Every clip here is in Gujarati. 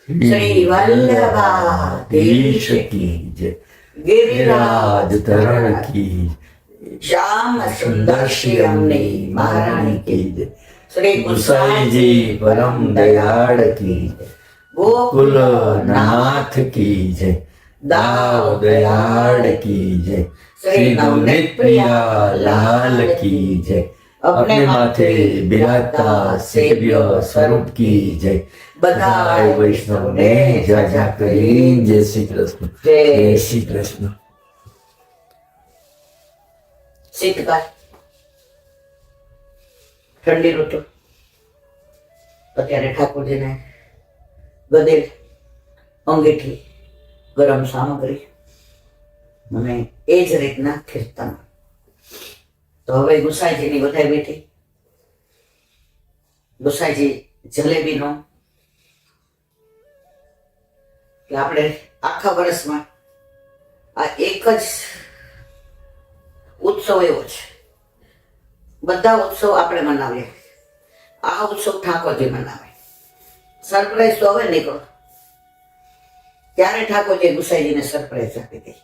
શ્રી વલ્લભાધીશ કી જય, गिरिराज धरण की, श्याम सुंदर श्री अम्ने महारानी की जय, श्री गुसाई जी परम दयाल की जय, गोकुल नाथ की जय, दाव दयाल की जय, श्री नवनीत प्रिया लाल की जय, अपने माथे बिराजता सेव्य स्वरूप की जय, बधाई वैष्णव ने जय जय करी। जय श्री कृष्ण, जय श्री कृष्ण। શીતકાળ, ઠંડી ઋતુ, અત્યારે ઠાકોરજીને ગદેલ, અંગીઠી, ગરમ સામગ્રી અને એ જ રીતના કીર્તન. તો હવે ગુસાઈજીની વધાઈ બેઠી. ગુસાઈજી જલેબીનો કે આપણે આખા વર્ષમાં આ એક જ ઉત્સવ એવો છે. બધા ઉત્સવ આપણે મનાવીએ, આ ઉત્સવ ઠાકોરજી મનાવે. સરપ્રાઈઝ તો હવે નીકળો. ત્યારે ઠાકોરજી ગુસાઈજીને સરપ્રાઈઝ આપી હતી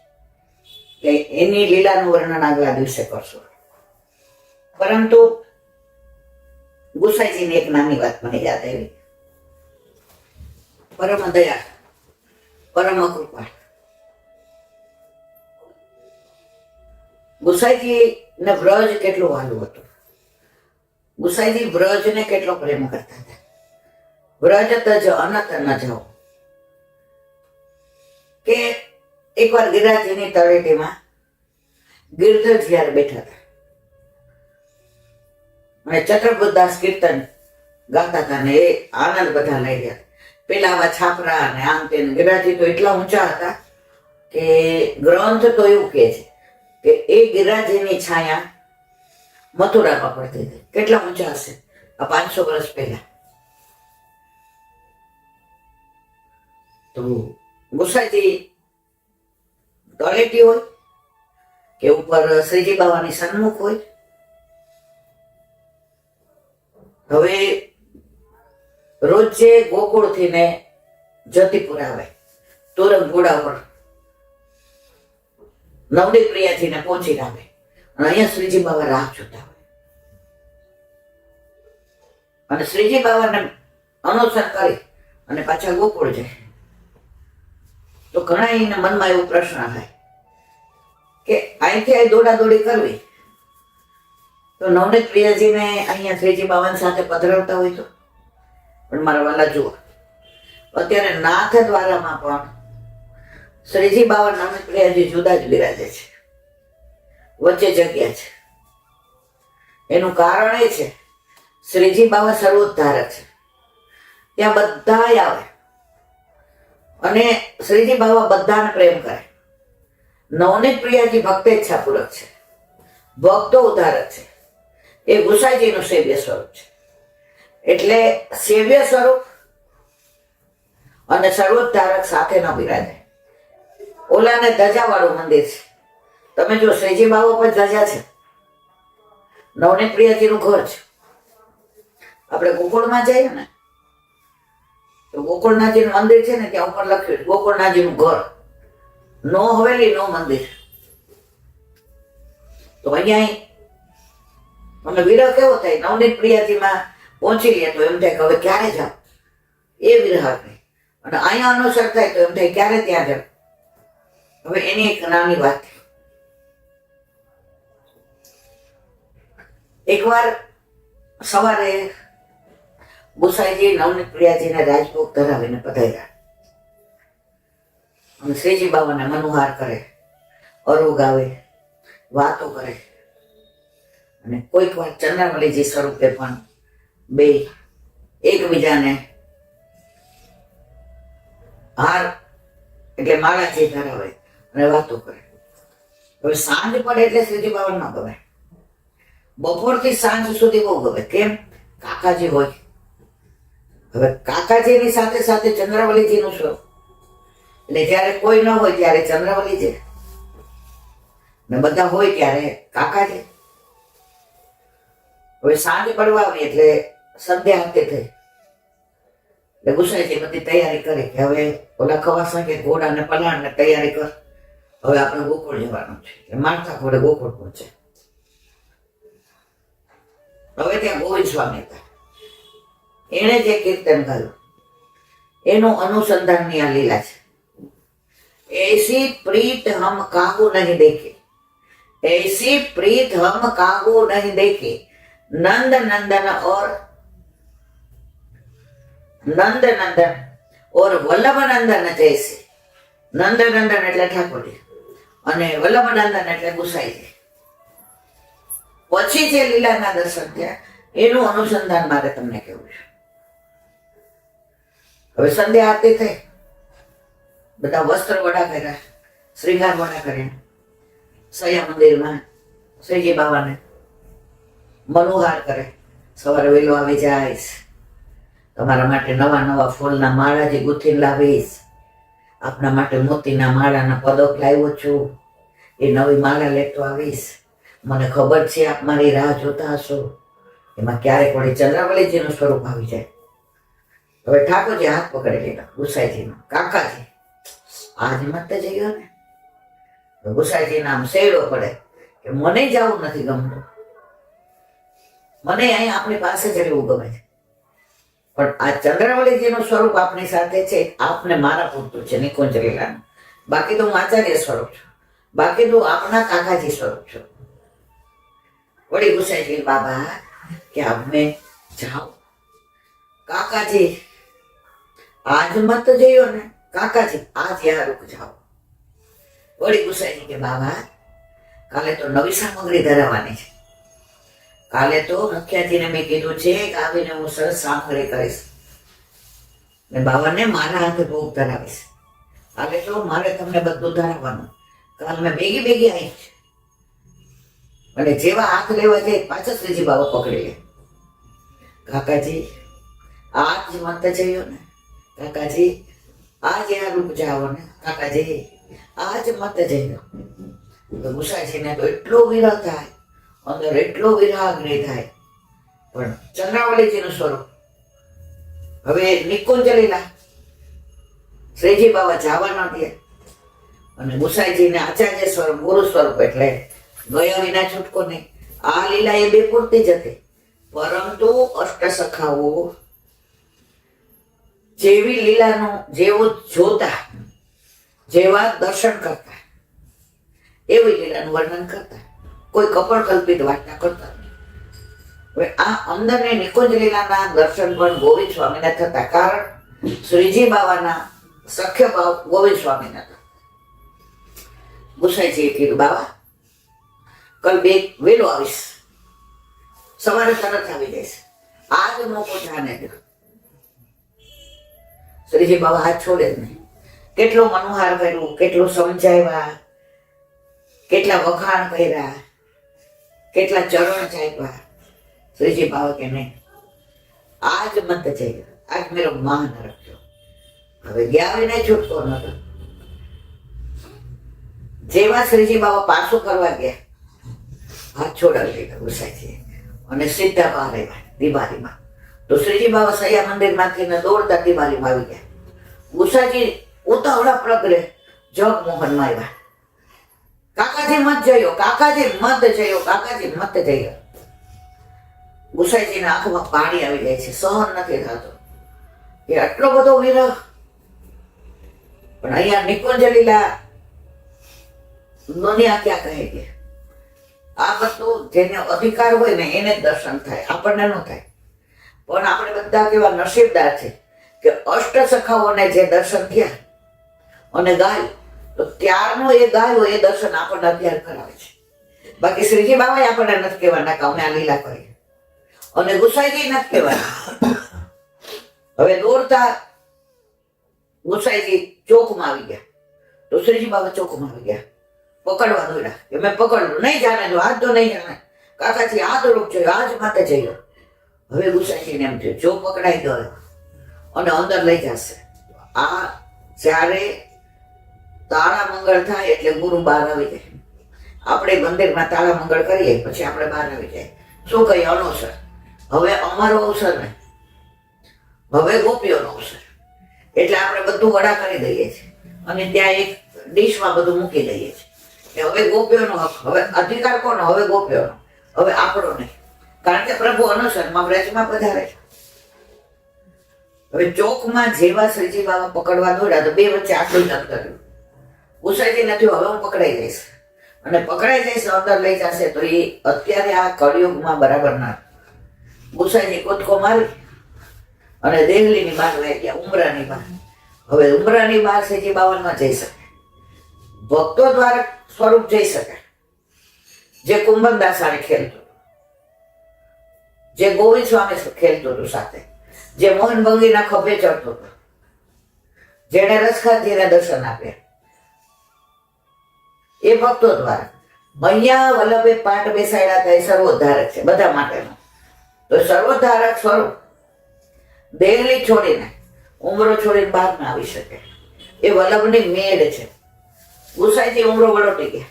કે એની લીલાનું વર્ણન આગલા દિવસે કરશું. પરંતુ ગુસાઈજીની એક નાની વાત મને યાદ આવી. પરમ દયાળ, પરમ કૃપાળ ગુસાઈજી ને વ્રજ કેટલું વાલું હતું. ગુસાઈજી વ્રજને કેટલો પ્રેમ કરતા હતા. વ્રજ તજ અનત ન જાઓ કે એકવાર ગિરિરાજજીની તળેટીમાં ગિરધર જ્યારે બેઠા હતા અને ચક્રબુદ્ધાસ કીર્તન ગાતા હતા ને એ આનંદ બધા લઈ ગયા. પેલા આવા છાપરા અને આમ તેમ. ગિરિરાજજી તો એટલા ઊંચા હતા કે ગ્રંથ તો એવું કહે છે કે એ ગિરિરાજજીની છાયા મથુરામાં પડતી હતી. કેટલા ઊંચા હશે આ 500 વર્ષ પહેલા. તો ગુસાઈજી તળેટી હોય કે ઉપર શ્રીજી બાવાની સન્મુખ હોય. હવે રોજે ગોકુળથી ને જતીપુર આવે તોરંગ ઘોડા પર નવનીત પ્રિયાથી ને પહોંચી આવે અને અહીંયા શ્રીજી બાબા રાહ જોતા હોય અને શ્રીજી બાબાને અનુસરણ કરી અને પાછા ગોકુળ જાય. તો ઘણા એના મનમાં એવો પ્રશ્ન થાય કે અહીંથી અહીં દોડાદોડી કરવી તો નવનીત પ્રિયાજીને અહીંયા શ્રીજી બાબાની સાથે પધરાવતા હોય તો. પણ મારા વાલા જુઓ, અત્યારે નાથ દ્વારામાં પણ શ્રીજી બાબા નવનીત પ્રિયાજી જુદા જ બિરાજે છે, વચ્ચે જગ્યા છે. એનું કારણ એ છે શ્રીજી બાબા સર્વોદ્ધારક છે. ત્યાં બધા આવે અને શ્રીજી બાબા બધાને પ્રેમ કરે. નવનીત પ્રિયાજી ભક્તેચ્છા પૂરક છે, ભક્તો ઉદ્ધારક છે. એ ગુસાઈજીનું સેવ્ય સ્વરૂપ છે. એટલે સેવ્ય સ્વરૂપ અને સર્વોદ્ધારક સાથે ન બિરાજે. ઓલાને ધજાવાળું મંદિર છે. તમે જો શ્રીજી બાબા પર ધજા છે, નવનીત પ્રિયાજીનું ઘર છે. આપણે ગોકુળમાં જઈએ ને તો ગોકુળનાથજીનું મંદિર છે ને ત્યાં ઉપર લખ્યું ગોકુળનાથજીનું ઘર, નો હવેલી નો મંદિર. તો અહીંયા અમે વિરહ કેવો થાય, નવનીત પ્રિયાજીમાં પહોંચી લઈએ તો એમ થાય કે હવે ક્યારે જાવ, એ વિરહ થાય. અને અહીંયા અનુસર થાય તો એમ થાય ક્યારે ત્યાં જાવ. હવે એની એક નાની વાત. એકવાર સવારે ગુસાઈજી નવનીત પ્રિયાજીને રાજભોગ ધરાવીને પધાર્યા અને શ્રીજી બાબાને મનોહાર કરે, અરુ ગાવે, વાતો કરે અને કોઈક વાર ચંદ્રાવલીજી સ્વરૂપે પણ બે એકબીજાને હાર એટલે માળાજી ધરાવે અને વાતો કરે. હવે સાંજ પડે એટલે શ્રીજી બાબા ન ગમે. બપોરથી સાંજ સુધી બહુ ગમે. કેમ? કાકાજી હોય. હવે કાકાજીની સાથે સાથે ચંદ્રાવલીજીનું સ્વરૂપ. એટલે જયારે કોઈ ન હોય ત્યારે ચંદ્રાવલીજી ને બધા હોય ત્યારે કાકાજી. હવે સાંજ પડવા આવી એટલે સંધ્યા અંતે થઈ એટલે ગુસાઈજી બધી તૈયારી કરી કે હવે ઓલા ખવાસા કે ઘોડાને પલાણને તૈયારી કર, હવે આપણે ગોકુળ જવાનું છે. એટલે મારતા ઘોડે ગોકુળ પહોંચે. હવે ત્યાં ગોવિંદ સ્વામી હતા. એણે જે કીર્તન ગાયું એનું અનુસંધાનની આ લીલા છે. ऐसी प्रीत हम काहू नहीं देखे, ऐसी प्रीत हम काहू नहीं देखे, नंद नंदन और नंद नंदन और वल्लभ नंदन जैसे. नंद नंदन એટલે ઠાકોરજી અને વલ્લભ નંદન એટલે ગુસાઈજી. પછી જે લીલાના દર્શન થયા એનું અનુસંધાન મારે તમને કહેવું છે. હવે સંધ્યા આરતી થઈ, બધા વસ્ત્ર વડા કર્યા, શ્રીંગાર વડા કર્યા, સૈયા મંદિરમાં શ્રીજી બાવાને મનોહાર કરે. સવારે વહેલો આવી જઈશ, તમારા માટે નવા નવા ફૂલના માળા જે ગુથીને લાવીશ, આપના માટે મોતીના માળાના પદક લાવ્યો છું, એ નવી માળા લેતો આવીશ. મને ખબર છે આપ મારી રાહ જોતા હશો. એમાં ક્યારેક વળી ચંદ્રાવલીજીનું સ્વરૂપ આવી જાય. હવે ઠાકોરજી હાથ પકડી લીધો ગુસાઈજીનો. કાકાજી આજ મત જઈ ને. ગુસાઈજી નામ શેડો પડે કે મને જવું નથી ગમતું, મને અહીં આપણી પાસે જ રહેવું ગમે છે, પણ આ ચંદ્રાવલીજીનું સ્વરૂપ આપણી સાથે છે. આપને મારા પૂરતું છે નિકુંજ લીલાનું. બાકી તો હું આચાર્ય સ્વરૂપ છું, બાકી તો આપના કાકાજી સ્વરૂપ છું. વળી ગુસાઈજી બાબા કે આપને જાઓ. કાકાજી આજ મત જઈયો ને, કાકાજી આજ યા રૂક જાઓ. વળી ગુસાઈજી કે બાબા કાલે તો નવી સામગ્રી ધરાવવાની છે. કાલે તો મુખિયાજીને મેં કીધું છે કે આવીને હું સરસ સામગ્રી કરીશ ને બાબાને મારા હાથે ભોગ ધરાવીશ. કાલે તો મારે તમને બધું ધરાવવાનું. કાલ મેં ભેગી ભેગી આવી છે. અને જેવા હાથ લેવા જાય પાછા શ્રીજી બાબા પકડી લે. કાકાજી આજ મત જઈયો ને, કાકાજી આજ યા રૂપ જાઓ ને, કાકાજી આજ મત જઈયો. તો ગુસાઈજીને તો એટલો વિરહ થાય, અંદર એટલો વિરાગ્રહ થાય. પણ ચંદ્રાવલીજીનું સ્વરૂપ હવે નિકુંજ લીલા શ્રીજી બાબા જવા ન દે. અને ગુસાઈજીને આચાર્ય સ્વરૂપ ગુરુ સ્વરૂપ એટલે ગયા વિના છૂટકો નહીં. આ લીલા એ બે પૂરતી જ હતી, પરંતુ અષ્ટસખાઓ જેવી લીલાનું જેવું જોતા, જેવા દર્શન કરતા, એવી લીલાનું વર્ણન કરતા, કોઈ કપડ કલ્પિત વાર્તા કરતા. હવે આ અંદરને નિકુંજ લીલાના દર્શન પણ ગોવિંદ સ્વામીને થતા, કારણ શ્રીજી બાવાના સખ્ય ભાવ ગોવિંદ સ્વામીના હતા. ગુસાઈજીએ કીધું બાવા કલ બે વેલો આવીશ, સવારે તરત આવી જઈશ, આજ મોકો જાને દો. શ્રીજી બાબા હાથ છોડે જ નહીં. કેટલો મનોહાર કર્યું, કેટલું સમજાવ્યા, કેટલા વખાણ કર્યા, કેટલા ચરણ ચાપ્યા. શ્રીજી બાબા કે નહીં, આજ મત જઈ, આજ મેરો માન રખ્યો. હવે ગયા વિના છૂટકો નતો. જેવા શ્રીજી બાબા પાછું કરવા ગયા, હાથ છોડાવી દીધા ગુસાઈજી અને સીધા બહાર આવ્યા દિવાળીમાં. તો શ્રીજી બાબા સૈયા મંદિરમાંથી દોડતા દિવાળીમાં આવી ગયા. ગુસાઈજી ઉતાવળા પ્રગરે જગમોહનમાં આવ્યા. કાકાજી મત જયો, કાકાજી મત જયો, કાકાજી મત જયો. ગુસાઈજીના આંખમાં પાણી આવી જાય છે, સહન નથી થતો એ આટલો બધો વિરહ. પણ અહીંયા નિકુંજ લીલા દુનિયા ક્યાં કહે કે આ બધું જેને અધિકાર હોય ને એને જ દર્શન થાય, આપણને ન થાય. પણ આપણે બધા કેવા નસીબદાર છે કે અષ્ટસખાઓને જે દર્શન થયા અને ગાયું, તો ત્યારનો એ ગાયો એ દર્શન આપણને અત્યારે કરાવે છે. બાકી શ્રીજી બાબાએ આપણને નથી કહેવાના કે અમે આ લીલા કરી, અને ગુસાઈજી નથી કહેવાના. હવે દોડતા ગુસાઈજી ચોકમાં આવી ગયા, તો શ્રીજી બાબા ચોકમાં આવી ગયા. પકડવા દોડ્યા કે મેં પકડવું નહીં જાણે, જો હાથ તો નહીં જાણે. કાકાજી આ તો રૂપ જોયો, આજ માથે જઈ. હવે ગુસાઈજીને એમ થયું જો પકડાઈ ગયો અને અંદર લઈ જશે. આ જ્યારે તાળા મંગળ થાય એટલે ગુરુ બહાર આવી જાય. આપણે મંદિરમાં તાળા મંગળ કરીએ પછી આપણે બહાર આવી જાય. શું કહીએ? અનવસર. હવે અમારો અવસર નહીં, હવે ગોપીઓનો અવસર, એટલે આપણે બધું વડા કરી દઈએ છીએ અને ત્યાં એક ડીશમાં બધું મૂકી દઈએ છીએ કે હવે ગોપીઓનો હક, હવે અધિકાર કોનો? હવે ગોપીઓનો, હવે આપણો નહીં. કારણ કે પ્રભુ અનુસરમાં વ્રજમાં પધારે છે. હવે ચોકમાં જેવા શ્રીજી બાબા પકડવા દોડ્યા તો બે વચ્ચે આટલું જ કર્યું. ગુસાઈથી નથી, હવે હું પકડાઈ જઈશ અને પકડાઈ જઈશ અંદર લઈ જશે તો એ અત્યારે આ કળિયુગમાં બરાબર ના. ગુસાઈજી કૂદકો મારી અને દેહલીની બહાર લઈ ગયા, ઉમરાની બહાર. હવે ઉમરાની બહાર શ્રીજી બાબા ન જઈ શકે, ભક્તો દ્વારા સ્વરૂપ જઈ શકે. જે કુંભન દાસાણી ખેલતું, જે ગોવિંદ સ્વામી ખેલતું હતું સાથે, જે મોહન ભંગીના ખભે ચડતું હતું, જેને રસખાતીને દર્શન આપ્યા, એ ભક્તો દ્વારા. અહીંયા વલ્લભે પાઠ બેસાડ્યા હતા, એ સર્વોદ્ધારક છે બધા માટેનો. તો સર્વોદ્ધારક સ્વરૂપ દેહલી છોડીને, ઉમરો છોડીને બહાર ના આવી શકે. એ વલ્લભની મેળ છે. ગુસાઈથી ઉમરો વળોટી ગયા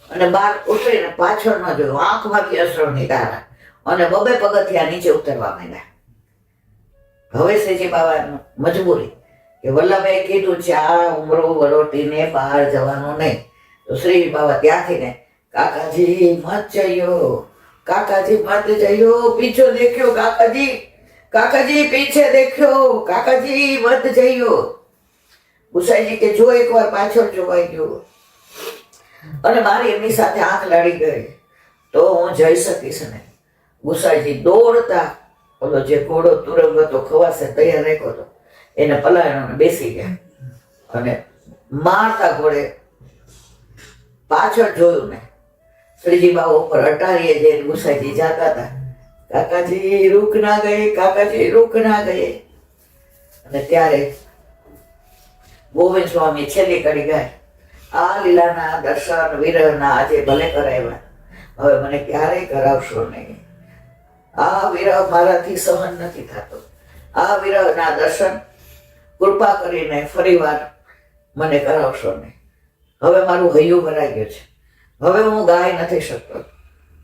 અને બહાર ઉતરીને પાછળ ન જોયું, આંખમાંથી અશ્રુની ધારા અને બબે પગથિયા નીચે ઉતરવા માંડ્યા. હવે શ્રીજી બાબા મજબૂરી કે વલ્લભે કીધું છે આ ઉમરો વળોટીને બહાર જવાનું નહીં. તો શ્રી બાબા ત્યાંથી ને કાકાજી મત જઈયો, કાકાજી મત જઈયો, પીછો દેખ્યો કાકાજી, કાકાજી પીછે દેખ્યો, કાકાજી મત જઈયો. ગુસાઈજી કે જો એકવાર પાછળ જોવાઈ ગયો અને મારી એમની સાથે આંખ લડી ગઈ તો હું જઈ શકીશ ને. ગુસાઈજી દોડતા, ઓલો જે ઘોડો તુરંગ હતો ખવાશે તૈયાર રાખ્યો હતો, એને પલાયણો બેસી ગયા અને મારતા ઘોડે પાછળ જોયું ને શ્રીજી બાબા ઉપર અટારીએ જઈને ગુસાઈજી જાતા હતા, કાકાજી રૂક ના ગયે, કાકાજી રૂક ના ગયે. અને ત્યારે ગોવિંદ સ્વામી છેલ્લી કરી ગયા, આ લીલાના દર્શન વિરહના આજે ભલે કરાવ્યા, હવે મને ક્યારેય કરાવશો નહીં. આ વિરહ મારાથી સહન નથી થતો. આ વિરહના દર્શન કૃપા કરીને ફરીવાર મને કરાવશો નહીં. હવે મારું હૈયું ભરાઈ ગયું છે, હવે હું ગાય નથી શકતો.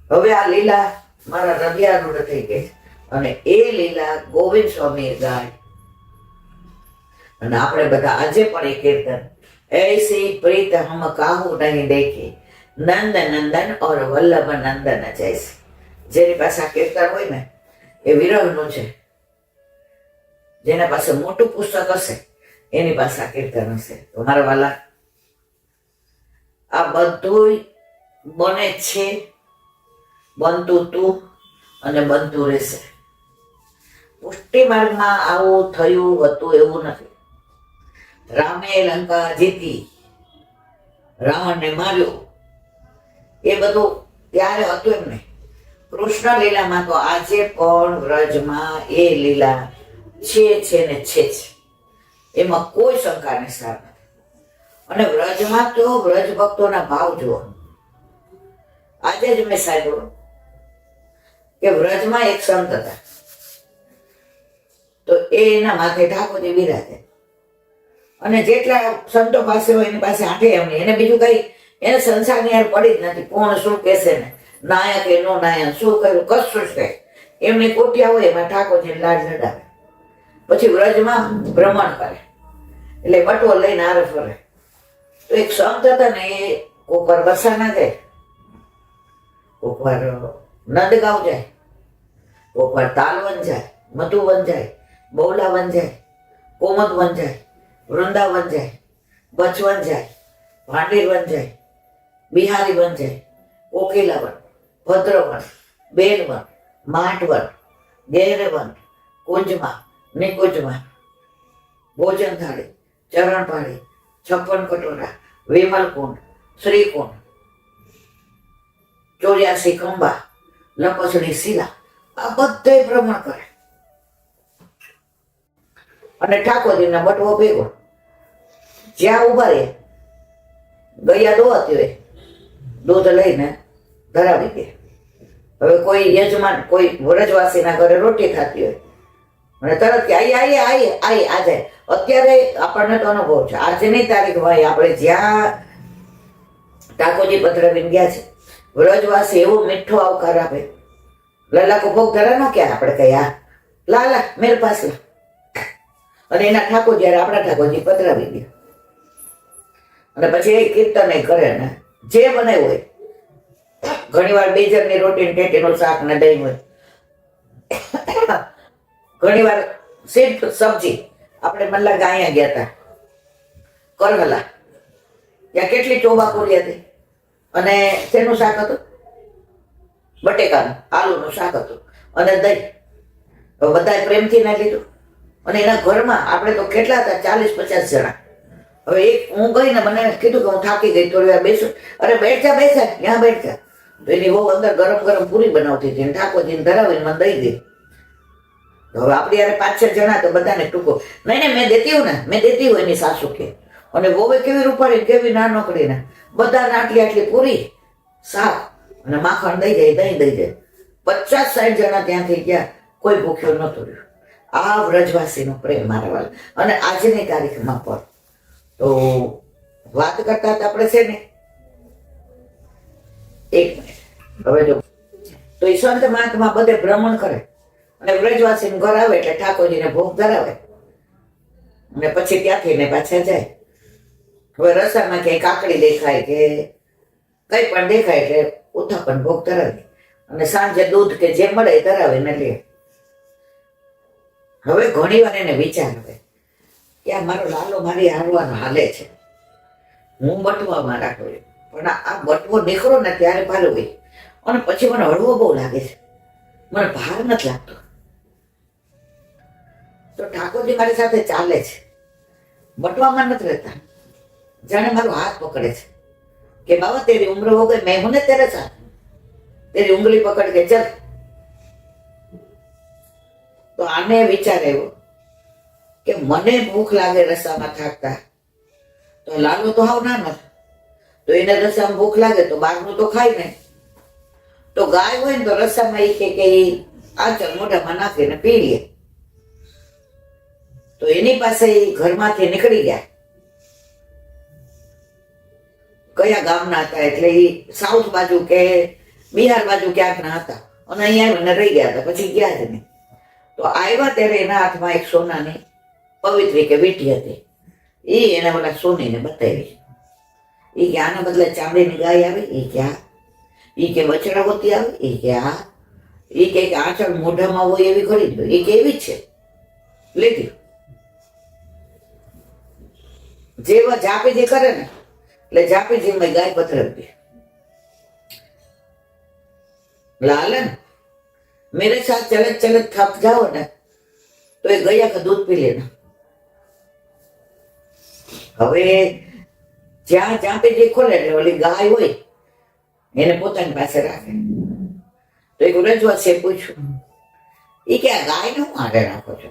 હવે આ લીલા મારા હૃદયારૂઢ થઈ ગઈ અને એ લીલા ગોવિંદ સ્વામીએ ગાય. અને આપણે બધા આજે પણ એ કીર્તન, ऐसी प्रीत हम काहू नहीं देखे, नंद नंदन और वल्लभ नंदन जैसे. જેની પાસે આ કીર્તન હોય ને એ વિરહનું છે. જેના પાસે મોટું પુસ્તક હશે એની પાસે આ કીર્તન હશે. તો મારા વાલા, આ બધું બને છે, બનતું તું અને બનતું રહેશે. પુષ્ટિ માર્ગમાં આવું થયું હતું એવું નથી. રામે લંકા જીતી, રાવણને માર્યો, એ બધું ત્યારે હતું એમ નહીં. કૃષ્ણ લીલામાં તો આજે પણ વ્રજમાં એ લીલા છે ને છે જ, એમાં કોઈ શંકાને સ્થાન નથી. અને વ્રજમાં તો વ્રજ ભક્તોના ભાવ જુઓ. આજે જ મેં સાંભળ્યું કે વ્રજમાં એક સંત હતા, તો એના માથે ઠાકોરજી બિરાજે અને જેટલા સંતો પાસે હોય એની પાસે આંઠે એમ નહીં. એને બીજું કઈ, એને સંસારની યાર પડી જ નથી. કોણ શું કહેશે ને, નાયક એ નો નાયક, શું કર્યું કશું જ કહે. એમની કોટિયા હોય એમાં ઠાકોરજી લાડ લડાવે. પછી વ્રજમાં ભ્રમણ કરે એટલે બટવો લઈને આરે ફરે. તો એક સંત હતા ને, એ કોકવાર વરસાના જાય, કોકવાર નંદગાંવ જાય, કોકવાર તાલવન જાય, મધુવન જાય, બૌલાવન જાય, કોમદવન જાય, વૃંદાવન જાય, બચવન જાય, ભાંડીરવન જાય, બિહારી વન જાય, કોકિલાવન, ભદ્રવન, બેલવન, માટવન, ગેરવન, કુંજમાં, નિકુંજમાં, ભોજન થાળી, ચરણ પાળી, 56 કટોરા, વિમલકુંડ, શ્રીકુંડ, 84 ખંભા, લપસણી શિલા, આ બધે ભ્રમણ કરે. અને ઠાકોરજીના બટવો ભેગો જ્યાં ઉભા રહે, ગૈયા દોવાતી હોય, દૂધ લઈને ધરાવી દે. હવે કોઈ યજમાન, કોઈ વ્રજવાસીના ઘરે રોટી થતી હોય અને તરત કે આઈ આજે, અત્યારે આપણને તો અનુભવ છે. આજની તારીખ ભાઈ, આપણે જ્યાં ઠાકોરજી પધરાવીને ગયા છે, વ્રજવાસી એવો મીઠો આવકાર આપે. લલા કો ભોગ ધરા નો ક્યાં આપણે કઈ, આ લા મેરે પાસ લા, અને એના ઠાકોર જયારે આપણા ઠાકોરજી પધરાવી દે અને પછી એ કીર્તન કરે ને જે બનાવ્યું હોય. ઘણી વાર બેજરની રોટી ને ટેટીનું શાક ને દહીં હોય, ઘણી વાર સિર્ફ સબ્જી. આપણે મને લાગે અહીંયા ગયા હતા કરવલા, ત્યાં કેટલી ચોબાપુરી હતી અને શેનું શાક હતું? બટેકાનું આલુનું શાક હતું અને દહીં. બધાએ પ્રેમથી ના લીધું અને એના ઘરમાં આપણે તો કેટલા હતા, 40-50 જણા. હવે એક હું ગઈ ને મને કીધું કે હું થાકી ગઈ, થોડી વાર બેસું. અરે બેઠ જા ત્યાં બેઠ જા. તો એની બહુ અંદર ગરમ ગરમ પૂરી બનાવતી હતી, ઠાકોરજીને ધરાવીને મને દઈ દે. હવે આપણે યારે 5-6 જણા તો બધાને ટૂંકો નહીં મેં દેતી હું એની સાસુ કે. અને વોવે કેવી રૂપાળી કેવી ના નોકરીને બધાને આટલી પૂરી શાક અને માખણ દઈ જાય, દહીં દઈ જાય. 50-60 જણા ત્યાં થઈ ગયા, કોઈ ભૂખ્યો નહોતું રહ્યું. આ વ્રજવાસીનો પ્રેમ મારા વાળા. અને આજની તારીખમાં પણ તો વાત કરતા હતા આપણે છે ને, એક મિનિટ હવે જો, તો એ સંત મહાત્મા બધે ભ્રમણ કરે અને વ્રજવાસીનું ઘર આવે એટલે ઠાકોરજીને ભોગ ધરાવે અને પછી ત્યાંથી ને પાછા જાય. હવે રસ્તામાં ક્યાંય કાકડી દેખાય કે કઈ પણ દેખાય એટલે ઉથાપન ભોગ ધરાવે અને સાંજે દૂધ કે જે મળે એ ધરાવે ને લે. હવે ઘણી વાર એને વિચાર આવે કે આ મારો લાલો મારી હારવાનો હાલે છે, હું બટવામાં રાખું, પણ આ બટવો નીકળો ને ત્યારે ભારે હોય અને પછી મને હળવો બહુ લાગે છે, મને ભાર નથી લાગતો. તો ઠાકોરજી મારી સાથે ચાલે છે, બટવામાં નથી રહેતા, જાણે મારો હાથ પકડે છે કે બાબા તેરી ઉમ્ર હો ગઈ, મેં હું ને તેરે સાથ, તેરી ઉંગલી પકડ કે ચલ. તો આને વિચાર આવ્યો કે મને ભૂખ લાગે રસ્તામાં થાકતા, તો લાલો તો હાવ ના નથી, તો એને રસ્તામાં ભૂખ લાગે તો બહારનું તો ખાય નહીં. તો ગાય હોય ને તો રસ્તામાં એ કે આચર મોઢામાં નાખીને પી લે. તો એની પાસે ઘરમાંથી નીકળી ગયા. કયા ગામના હતા એટલે એ સાઉથ બાજુ કે બિહાર બાજુ ક્યાંક ના હતા અને અહીંયા રહી ગયા હતા, પછી ગયા જ નહીં. તો આવ્યા ત્યારે એના હાથમાં એક સોનાની પવિત્રી કે વીંટી હતી. એ એને પેલા સોનીને બતાવી. એ કે આના બદલે ચામડીની ગાય આવે, એ કે હા. એ કે બછડા હોતી આવે, એ કે હા. એ કે આંચળ મોઢામાં હોય એવી ખરીદ લો, એ કે એવી જ છે, લીધી. જેવા જાપીજી કરે ને એટલે જાપીજીમાં ગાય પથરાવી. લાલન मेरे साथ चलत चलत थक जाओ ना तो એ ગયા કે દૂધ પી લેના. હવે જ્યાં જાપીજી ખોલે એટલે ઓલી ગાય હોય એને પોતાની પાસે રાખે. તો એક વ્રજવાસીએ પૂછ્યું, એ કે આ ગાયને હું હારે રાખો છો?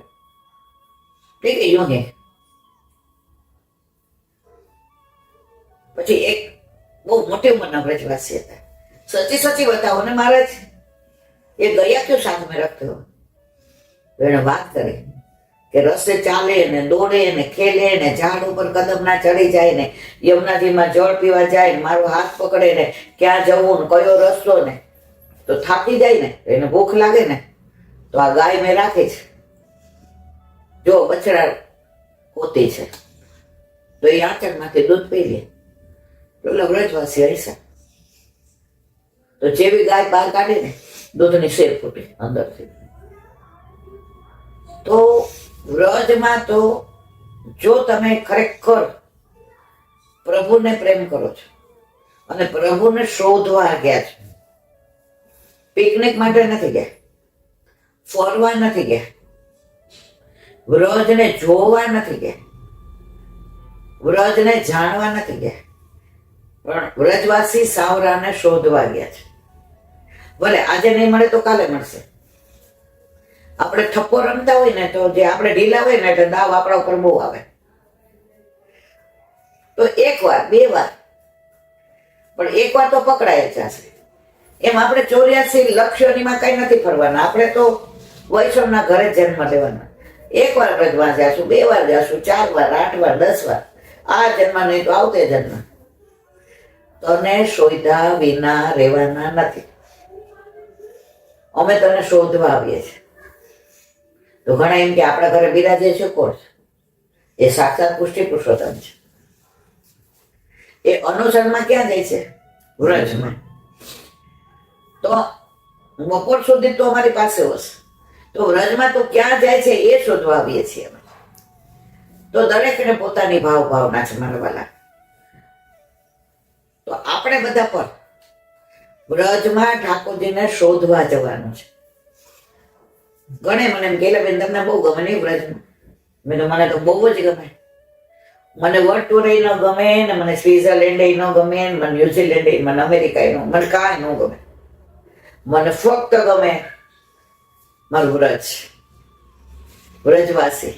એ કે યો હે. પછી એક બહુ મોટી ઉંમરના વ્રજવાસી હતા, સચી બતાવો ને મહારાજ, એ ગયા ક્यों साथ में रखते हो? तो એને વાત કરી કે રસ્તે ચાલે ને દોડે ને ખેલે ને ઝાડ ઉપર કદમ ના ચડી જાય ને યમુનાજીમાં જળ પીવા જાય ને મારો હાથ પકડે ને ક્યાં જવું ને કયો રસ્તો ને, તો થાકી જાય ને એને ભૂખ લાગે ને તો આ ગાય મેં રાખી છે, જો બછડા હોતી છે, તો એ આંચળમાંથી દૂધ પી લે. પેલા વ્રજવાસી હૈસા. તો જેવી ગાય બહાર કાઢી ને દૂધની શેર ફૂટી અંદરથી. તો વ્રજમાં તો જો તમે ખરેખર પ્રભુને પ્રેમ કરો છો અને પ્રભુને શોધવા ગયા છો, પિકનિક માટે નથી ગયા, ફરવા નથી ગયા, વ્રજને જોવા નથી ગયા, વ્રજને જાણવા નથી ગયા, પણ વ્રજવાસી સાવરાને શોધવા ગયા છે. ભલે આજે નહીં મળે તો કાલે મળશે. આપણે ઠપ્પો રમતા હોય ને તો જે આપણે ઢીલા હોય ને એટલે દાવ આપણા ઉપર બહુ આવે. તો એક વાર બે વાર, પણ એક વાર તો પકડાય જ જશે. એમ આપણે 84 લક્ષોનીમાં કઈ નથી ફરવાના. આપણે તો વૈષ્ણવના ઘરે જન્મ લેવાના. એક વાર વ્રજમાં જાશું, 2 વાર જાશું, 4 વાર, 8 વાર, 10 વાર. આ જન્મ નહીં તો આવતે જન્મ. તને શોધ્યા વિના રહેવાના નથી. અમે તને શોધવા આવીએ છીએ. તો ઘણા એમ કે આપણા ઘરે બિરાજે છે કોણ? એ સાક્ષાત પુષ્ટિ પુરુષોત્તમ છે. એ અનુસરમાં ક્યાં જાય છે? વ્રજમાં. તો બપોર સુધી તો અમારી પાસે હશે, તો વ્રજમાં તો ક્યાં જાય છે એ શોધવા આવીએ છીએ અમે. તો દરેકને પોતાની ભાવ ભાવના છે મારા વાલા. તો આપણે બધા પણ વ્રજમાં ઠાકોરજીને શોધવા જવાનું છે. ગણે મને એમ કે બેન તમને બહુ ગમે નહીં વ્રજમાં? મેં તો મને તો બહુ જ ગમે. મને વર્લ્ડ ટૂર ન ગમે ને મને સ્વિટ્ઝરલેન્ડ ન ગમે ને મને ન્યુઝીલેન્ડ મને અમેરિકા ન મને કાંઈ ન ગમે. મને ફક્ત ગમે મારું વ્રજ, વ્રજવાસી,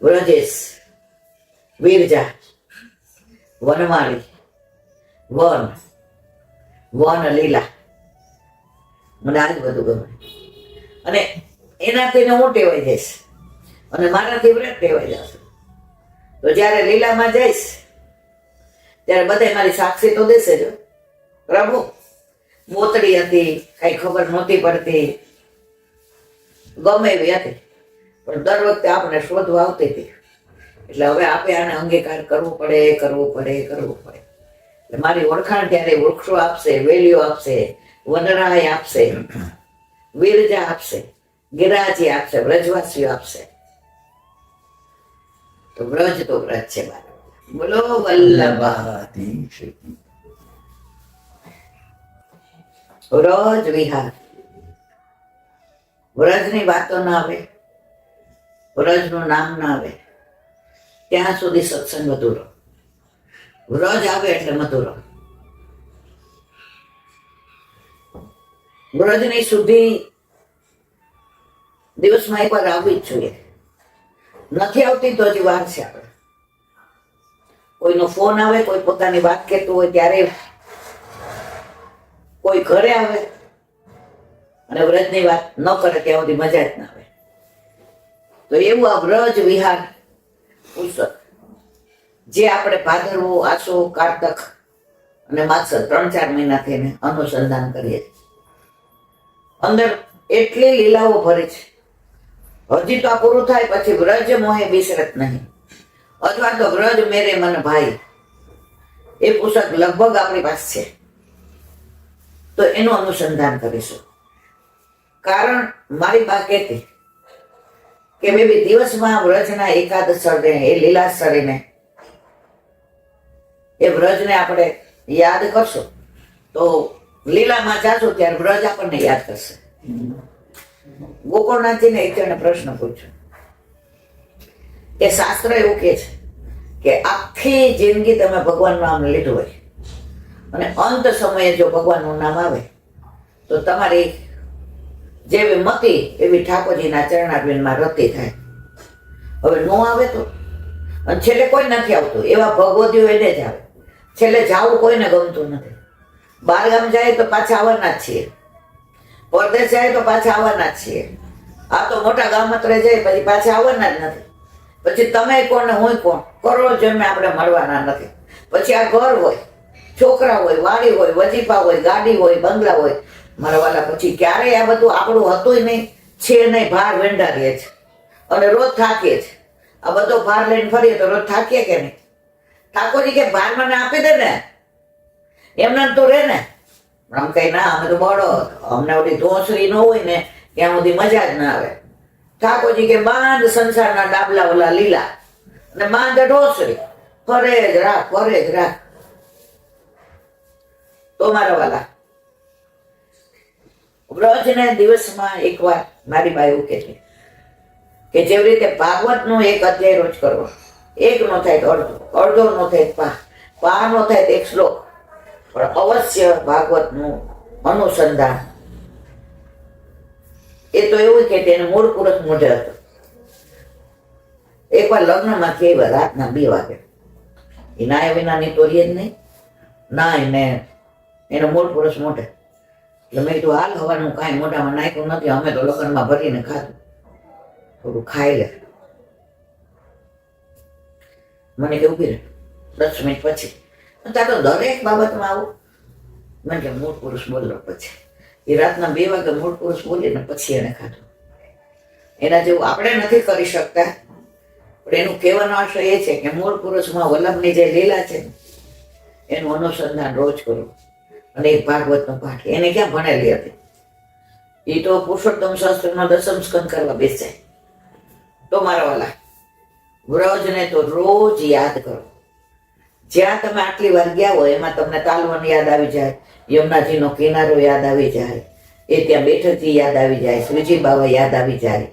વ્રજેશ, વિરજા, વનમાળી, વન લીલા. મને આ જ બધું ગમે. અને એનાથી હું ટેવાઈ જઈશ અને મારાથી વ્રત ટેવાઈ જશે. તો જ્યારે લીલામાં જઈશ ત્યારે બધા મારી સાક્ષી તો દેશે જો, પ્રભુ મોતડી હતી, કઈ ખબર નહોતી પડતી, ગમે એવી હતી, પણ દર વખતે આપણે શોધવા આવતી હતી. એટલે હવે આપણે આને અંગીકાર કરવું પડે. એટલે મારી ઓળખાણ ત્યારે વૃક્ષો આપશે, વેલીઓ આપશે, વનરાય આપશે, વિરજા આપશે, ગિરાજી આપશે, વ્રજવાસીઓ આપશે. તો વ્રજ છે મારા. બોલો વલ્લભાધીશ. વ્રજ વિહાર. વ્રજની વાતો ના આવે, વ્રજનું નામ ના આવે ત્યાં સુધી સત્સંગ અધૂરો. વ્રજ આવે એટલે મધુરો. વ્રજની સુધી દિવસમાં એકવાર આવવી જ જોઈએ. નથી આવતી તો હજી વાર છે. આપણે કોઈનો ફોન આવે, કોઈ પોતાની વાત કહેતું હોય ત્યારે, કોઈ ઘરે આવે અને વ્રજની વાત ન કરે ત્યાં સુધી મજા જ ના આવે. તો એવું આ વ્રજ વિહાર પુસ્તક જે આપણે ભાદરવો, આસો, કારતક અને માગસર 3-4 મહિનાથી એને અનુસંધાન કરીએ છીએ. અંદર એટલી લીલાઓ ભરી છે. હજી તો આ પૂરું થાય પછી વ્રજ મોહે બિસરત નહીં, અથવા તો વ્રજ મેરે મન ભાઈ, એ પુસ્તક લગભગ આપણી પાસે છે. તો એનું અનુસંધાન કરીશું. કારણ મારી બા કહેતી કે બેબી દિવસમાં વ્રજના એકાદ સ્થળે, એ લીલા સ્થળીને, એ વ્રજને આપણે યાદ કરશું તો લીલામાં જાશું ત્યારે વ્રજ આપણને યાદ કરશે. ગોકર્ણનાથજીને એક જણે પ્રશ્ન પૂછ્યો કે શાસ્ત્ર એવું કહે છે કે આખી જિંદગી તમે ભગવાનનું નામ લીધું હોય અને અંત સમયે જો ભગવાનનું નામ આવે તો તમારી જેવી મતિ એવી ઠાકોરજીના ચરણારવિંદમાં રતિ થાય. હવે નો આવે તો, અને છેલ્લે કોઈ નથી આવતું, એવા ભગવતીઓ એને જ આવે. છેલ્લે જાવું કોઈને ગમતું નથી. બહાર ગામ જાય તો પાછા આવવાના જ છીએ, પરદેશ જાય તો પાછા આવવાના જ છીએ. આ તો મોટા ગામત્રે જાય પછી પાછા આવવાના જ નથી. પછી તમે કોણ ને હું કોણ, કરોડ જન્મે આપણે મળવાના નથી. પછી આ ઘર હોય, છોકરા હોય, વાડી હોય, વજીફા હોય, ગાડી હોય, બંગલા હોય, મારા વાલા પછી ક્યારેય આ બધું આપણું હતું નહીં, છે નહીં. ભાર વેંડારીએ છે અને રોજ થાકીએ છે. આ બધો ભાર લઈને ફરીએ તો રોજ થાકીએ કે નહીં? ઠાકોરજી કે ભાર મને આપી દે ને, એમને તો રે ને. આમ કઈ ના, અમે તો બળો, અમને ઓલી ધોસરી ન હોય ને ત્યાં સુધી મજા જ ના આવે. ઠાકોરજી કે બાંધ સંસારના ડાબલા ઓલા લીલા અને બાંધ ઢોસરી, ફરે જ રાખ. તો મારા વાલા વ્રજને દિવસમાં એકવાર મારી બા એવું કહેતી કે જેવી રીતે ભાગવતનો 1 અધ્યાય રોજ કરવો, 1 નો થાય તો અડધો નો થાય પા નો થાય તો 1 શ્લોક, પણ અવશ્ય ભાગવતનું અનુસંધાન. એ તો એવું કે તેનું મૂળ પુરુષ મોઢે હતું. એકવાર લગ્નમાંથી આવ્યા રાતના 2 વાગે, એ નાય વિનાની તો રીએ જ નહીં ના, એને એનો મૂળ પુરુષ મોઢે. એટલે મેં કીધું હાલ હવાનું કાંઈ મોઢામાં નાખ્યું નથી, અમે તો લગ્નમાં ભરીને ખાધું, થોડું ખાઈ લે. મને કે ઉભી રહે 10 મિનિટ પછી, ત્યાં તો દરેક બાબતમાં આવું. મને કે મૂળ પુરુષ બોલો. પછી એ રાતના 2 વાગે મૂળ પુરુષ બોલીને પછી એને ખાધું. એના જેવું આપણે નથી કરી શકતા પણ એનું કહેવાનો આશય એ છે કે મૂળ પુરુષમાં વલ્લભની જે લીલા છે ને એનું અનુસંધાન રોજ કરું. અને એક ભાગવતનો પાઠ, એને ક્યાં ભણેલી હતી? એ તો પુરુષોત્તમ શાસ્ત્રનો 10મ સ્કંદ કરવા બેસે. તો મારા વાલા વ્રજને તો રોજ યાદ કરો. જ્યાં તમે આટલી વાર ગયા હોય એમાં તમને તાલવન યાદ આવી જાય, યમુનાજીનો કિનારો યાદ આવી જાય, એ ત્યાં બેઠકજી યાદ આવી જાય, શ્રીજી બાવા યાદ આવી જાય,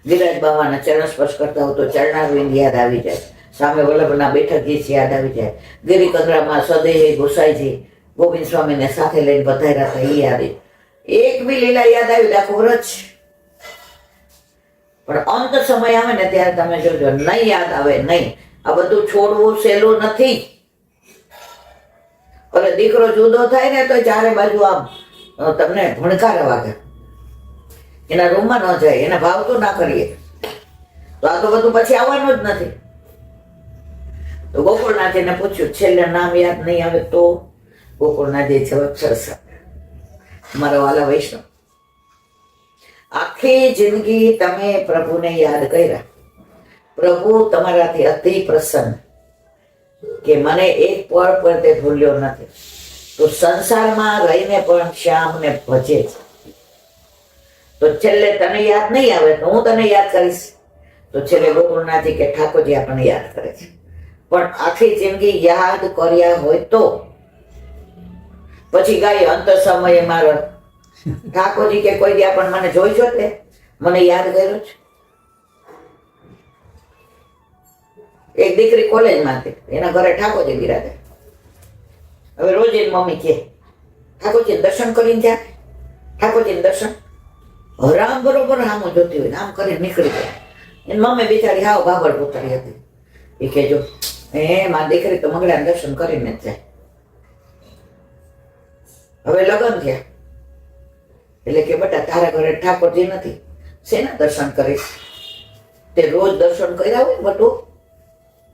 ગિરિરાજ બાવાના ચરણ સ્પર્શ કરતા હોય તો ચરણારવિંદ યાદ આવી જાય, સામે વલ્લભના બેઠકજી યાદ આવી જાય, ગિરિકંદરામાં સદેહ ગોસાઈજી ગોવિંદ સ્વામીને સાથે લઈને પધાર્યા હતા એ યાદ આવી. એક બી લીલા યાદ આવી આખું વ્રત. પણ અંત સમય આવે ને ત્યારે તમે જોજો નહીં યાદ આવે. નહીં, આ બધું છોડવું સહેલું નથી. અને દીકરો જુદો થાય ને તો ચારે બાજુ આમ તમને ભણકારા વાગે, એના રૂમમાં ન જાય, એને ભાવતું ના કરીએ તો આ તો બધું પછી આવવાનું જ નથી. તો ગોકુળનાથજીને પૂછ્યું, છેલ્લે નામ યાદ નહીં આવે તો? ગોકુળનાથજી જવાબ સરસ, મારા વાલા વૈષ્ણવ, આખી જિંદગી તમે પ્રભુને યાદ કર્યા, પ્રભુ તમારાથી અતિ પ્રસન્ન કે મને એક પળ પર તે ભૂલ્યો નથી, તો સંસારમાં રહીને પણ શ્યામને ભજે છે. તો છેલ્લે તને યાદ નહીં આવે તો હું તને યાદ કરીશ. તો છેલ્લે ગોકુળનાથજી કે ઠાકોરજી આપણને યાદ કરે છે. પણ આખી જિંદગી યાદ કર્યા હોય તો પછી ગાય અંત સમયે મારો ઠાકોરજી કે કોઈ દી પણ મને જોઈ છો તે મને યાદ કર્યો છે. એક દીકરી કોલેજમાં હતી, એના ઘરે ઠાકોરજી બિરાજે. હવે રોજ એની મમ્મી કે ઠાકોરજી દર્શન કરીને જાય, ઠાકોરજી દર્શન. રામ બરોબર આમ જોતી હોય, આમ કરીને નીકળી જાય. એની મમ્મી બિચારી હાવ બાબર પુતરી હતી. એ કેજો મારી દીકરી તો મંગળાના દર્શન કરીને જ જાય. હવે લગ્ન થયા એટલે કે બેટા તારા ઘરે ઠાકોરજી નથી, શેના દર્શન કરીશ? તે રોજ દર્શન કર્યા હોય બધું,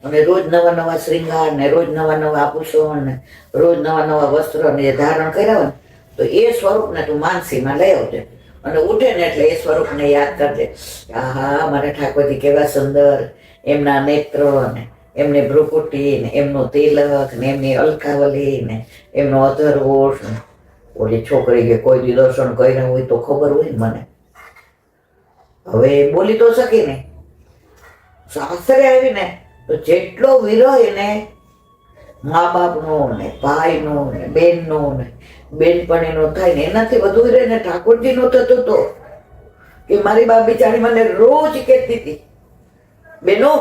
અને રોજ નવા નવા શ્રૃંગાર ને રોજ નવા નવા આભૂષણ ને રોજ નવા નવા વસ્ત્રો ને ધારણ કર્યા હોય તો એ સ્વરૂપને તું માનસીમાં લઈ આવજે. અને ઉઠે ને એટલે એ સ્વરૂપને યાદ કરજે. આહા, મારા ઠાકોરજી કેવા સુંદર, એમના નેત્રો ને એમની ભ્રુકુટી ને એમનું તિલક ને એમની અલકાવલી ને એમનો અધરવોષ ને. ઓલી છોકરી કે કોઈ દી દર્શન કર્યા હોય તો ખબર હોય ને મને. હવે બોલી તો શકી નહીં. સાસરે આવી ને તો જેટલો વિરહ એને મા બાપનો ને ભાઈનો ને બેનનો ને બેનપણીનો થાય ને એનાથી વધુ વિરહ ને ઠાકોરજીનો થતો હતો કે મારી બા બિચારી મને રોજ કહેતી હતી, બેનો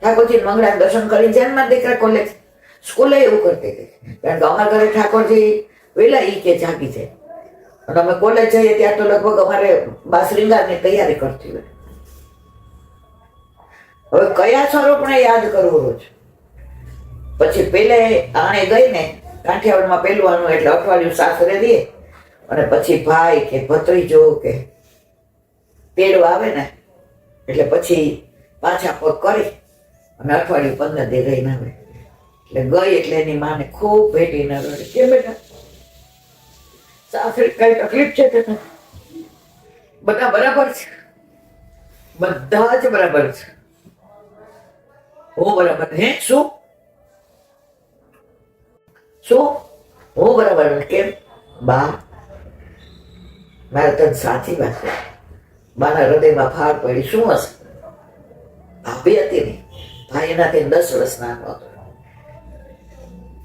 ઠાકોરજી મંગળા દર્શન કરી જાય. મારા દીકરા કોલેજ સ્કૂલે એવું કરતી હતી, કારણ કે અમારા ઘરે ઠાકોરજી વેલા ઈ કે જાગી જાય અને અમે કોલેજ જઈએ ત્યાં તો લગભગ અમારે બા શ્રૃંગારની તૈયારી કરતી હોય. હવે કયા સ્વરૂપને યાદ કરવું રોજ? પછી પેલે આણે ગઈ ને કાઠિયાવાડમાં પેલું આનું એટલે અઠવાડિયું સાસરે દે અને પછી ભાઈ કે ભત્રીજો કે તેડવા આવે ને એટલે પછી પાછા પગ કરી અને અઠવાડિયું 15 દી રહીને આવે. એટલે ગઈ એટલે એની માને ખૂબ ભેટી ના રડે, કેમ બેટા સાસરે કઈ તકલીફ છે? તને બધા બરાબર છે, બધા જ બરાબર છે. હું બરાબર? હે શું હું બરાબર? કેમ બા? મારે તને સાચી વાત છે, બાના હૃદયમાં ફાળ પડી. શું હશે? ભાભી હતી ને, ભાઈ એનાથી 10 વર્ષ નાનો હતો.